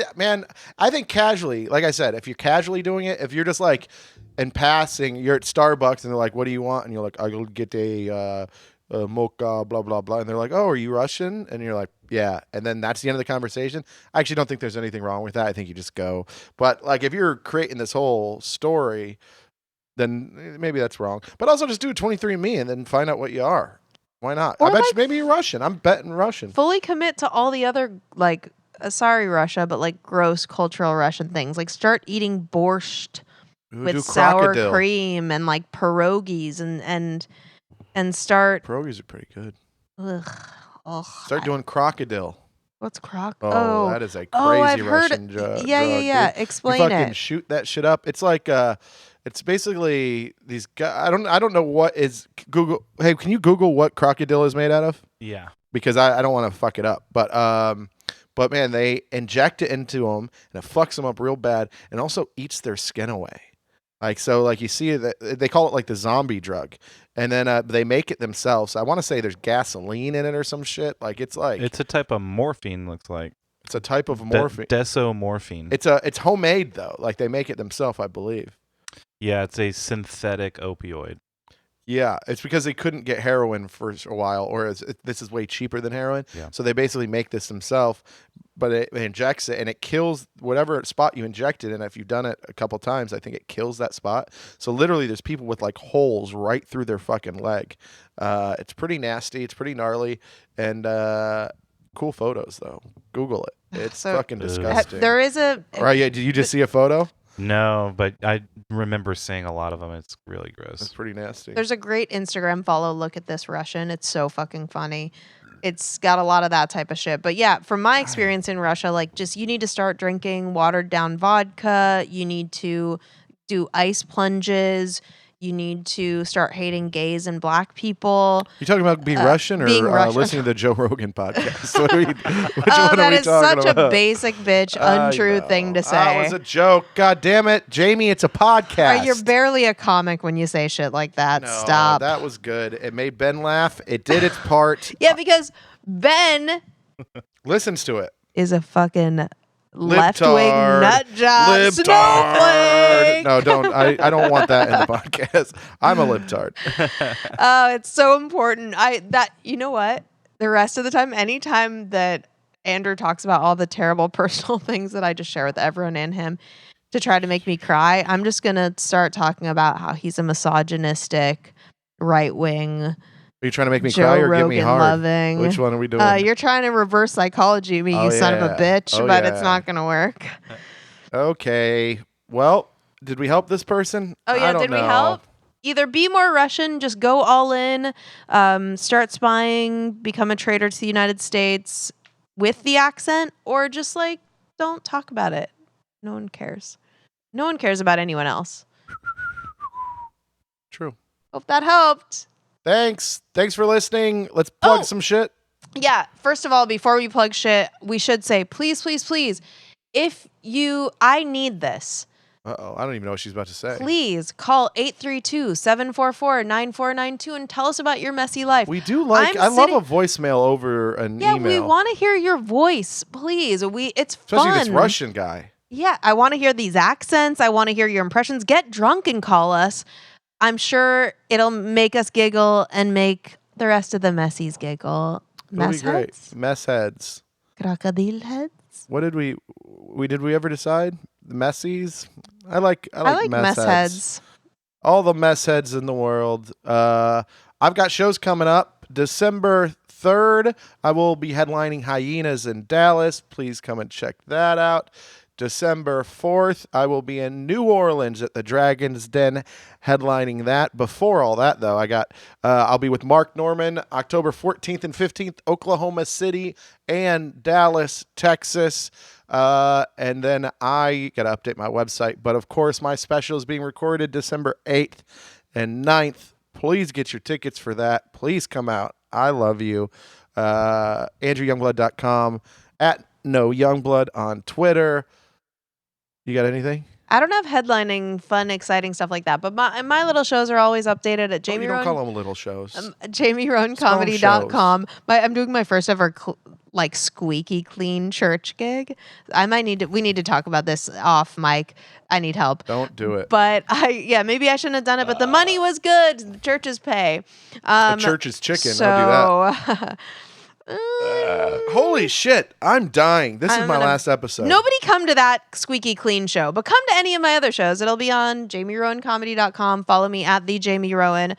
B: think casually, like I said, if you're casually doing it, if you're just like in passing, you're at Starbucks and they're like, "What do you want?" and you're like, "I'll get a mocha, blah blah blah," and they're like, "Oh, are you Russian?" and you're like, "Yeah," and then that's the end of the conversation. I actually don't think there's anything wrong with that. I think you just go. But like, if you're creating this whole story, then maybe that's wrong. But also just do 23andMe and then find out what you are. Why not?
A: Or
B: I bet
A: like-
B: you maybe you're Russian. I'm betting Russian.
A: Fully commit to all the other like sorry Russia, but like gross cultural Russian things. Like start eating borscht
B: Ooh,
A: with
B: do
A: sour
B: crocodile.
A: cream and like pierogies and start
B: Pierogies are pretty good.
A: ugh,
B: Start doing crocodile.
A: what's croc?
B: Oh, that is a crazy
A: I've heard
B: Russian drug.
A: yeah.
B: Dude.
A: Explain
B: you fucking
A: it.
B: shoot that shit up. It's like it's basically these guys. I don't know what is Google. Hey, can you Google what crocodile is made out of?
C: Yeah.
B: Because I don't want to fuck it up. But man, they inject it into them and it fucks them up real bad and also eats their skin away. Like so, like you see that they call it like the zombie drug, and then they make it themselves. I want to say there's gasoline in it or some shit. Like it's
C: It's a type of morphine, looks like.
B: it's a type of morphine.
C: Desomorphine.
B: It's homemade though. Like they make it themselves, I believe.
C: Yeah, it's a synthetic opioid.
B: Yeah, it's because they couldn't get heroin for a while, or this is way cheaper than heroin.
C: Yeah.
B: So they basically make this themselves, but it injects it and it kills whatever spot you inject it in. If you've done it a couple times, I think it kills that spot. So literally, there's people with like holes right through their fucking leg. It's pretty nasty. It's pretty gnarly, and cool photos though. Google it. It's
A: So-
B: fucking disgusting.
A: There is a
B: Right? Yeah. Did you just see a photo?
C: No, but I remember seeing a lot of them. It's really
B: That's
C: gross.
B: pretty nasty.
A: There's a great Instagram follow. Look at this Russian. It's so fucking funny. It's got a lot of that type of shit. But yeah, from my experience in Russia, like just you need to start drinking watered down vodka. You need to do ice plunges. You need to start hating gays and black people.
B: You talking about being Russian or
A: being Russian.
B: listening to the Joe Rogan podcast? Which
A: Oh,
B: one are
A: that
B: we
A: is
B: talking
A: such
B: about?
A: a basic bitch,
B: I
A: untrue
B: know.
A: thing to say.
B: That was a joke. God damn it, Jamie! It's a podcast.
A: You're barely a comic when you say shit like that.
B: No,
A: Stop.
B: That was good. It made Ben laugh. It did its part.
A: Yeah, because Ben
B: Listens to it.
A: is a fucking left wing
B: Libtard.
A: nut job.
B: Libtard.
A: Snowflake.
B: No, don't. I don't want that in the podcast. I'm a libtard.
A: Oh, it's so important. You know what? The rest of the time, anytime that Andrew talks about all the terrible personal things that I just share with everyone and him to try to make me cry, I'm just gonna start talking about how he's a misogynistic, right wing,
B: Are you trying to make me
A: Joe
B: cry or
A: Rogan
B: give me hard?
A: loving.
B: Which one are we doing?
A: You're trying to reverse psychology me,
B: Oh,
A: you son of a
B: yeah.
A: bitch,
B: Oh,
A: but
B: yeah.
A: it's not gonna work.
B: Okay. Well, did we help this person?
A: Oh yeah,
B: I don't
A: did we
B: know.
A: help? Either be more Russian, just go all in, start spying, become a traitor to the United States with the accent, or just like don't talk about it. No one cares. No one cares about anyone else.
B: True.
A: Hope that helped.
B: Thanks for listening. Let's plug
A: Oh.
B: some shit.
A: Yeah. First of all, before we plug shit, we should say, please, please, please, I need this.
B: Uh-oh, I don't even know what she's about to say.
A: Please call 832-744-9492 and tell us about your messy life.
B: We do like. I love a voicemail over an email.
A: Yeah, we want to hear your voice, please. It's
B: especially
A: fun.
B: this Russian guy.
A: Yeah, I want to hear these accents. I want to hear your impressions. Get drunk and call us. I'm sure it'll make us giggle and make the rest of the messies giggle.
B: That'd be great.
A: Heads?
B: Mess heads.
A: Crocodile heads?
B: What did we ever decide? The messies? I like
A: mess heads.
B: All the mess heads in the world. I've got shows coming up. December 3rd, I will be headlining Hyenas in Dallas. Please come and check that out. December 4th, I will be in New Orleans at the Dragon's Den headlining that. Before all that, though, I'll be with Mark Norman October 14th and 15th, Oklahoma City and Dallas, Texas. And then I got to update my website. But, of course, my special is being recorded December 8th and 9th. Please get your tickets for that. Please come out. I love you. AndrewYoungblood.com, at NoYoungblood on Twitter. You got anything?
A: I don't have headlining, fun, exciting stuff like that, but my little shows are always updated at Jamie
B: You don't
A: Rowan.
B: call them little shows.
A: JamieRowanComedy.com. I'm doing my first ever squeaky clean church gig. We need to talk about this off mic. I need help.
B: Don't do it.
A: But maybe I shouldn't have done it, but the money was good. The churches pay.
B: The church is chicken.
A: So,
B: I'll do that. Holy shit. I'm dying. This is my last episode.
A: Nobody come to that squeaky clean show, but come to any of my other shows. It'll be on JamieRowanComedy.com. Follow me at the Jamie Rowan.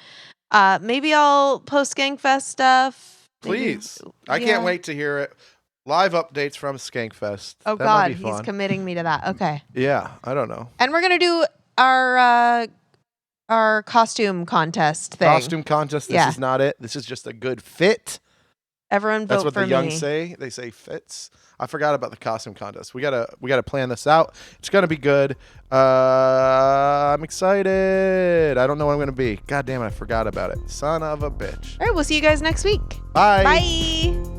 A: Maybe I'll post Skankfest stuff.
B: Please. I can't wait to hear it. Live updates from Skankfest.
A: Oh,
B: that
A: God.
B: might be
A: He's
B: fun.
A: committing me to that. Okay.
B: Yeah. I don't know.
A: And we're going to do our costume contest thing.
B: Costume contest. This is not it. This is just a good fit.
A: Everyone vote
B: That's what
A: for
B: the young
A: me.
B: say. They say fits. I forgot about the costume contest. We gotta plan this out. It's gonna be good. I'm excited. I don't know what I'm gonna be. God damn it, I forgot about it. Son of a bitch.
A: All right, we'll see you guys next week.
B: Bye.
A: Bye.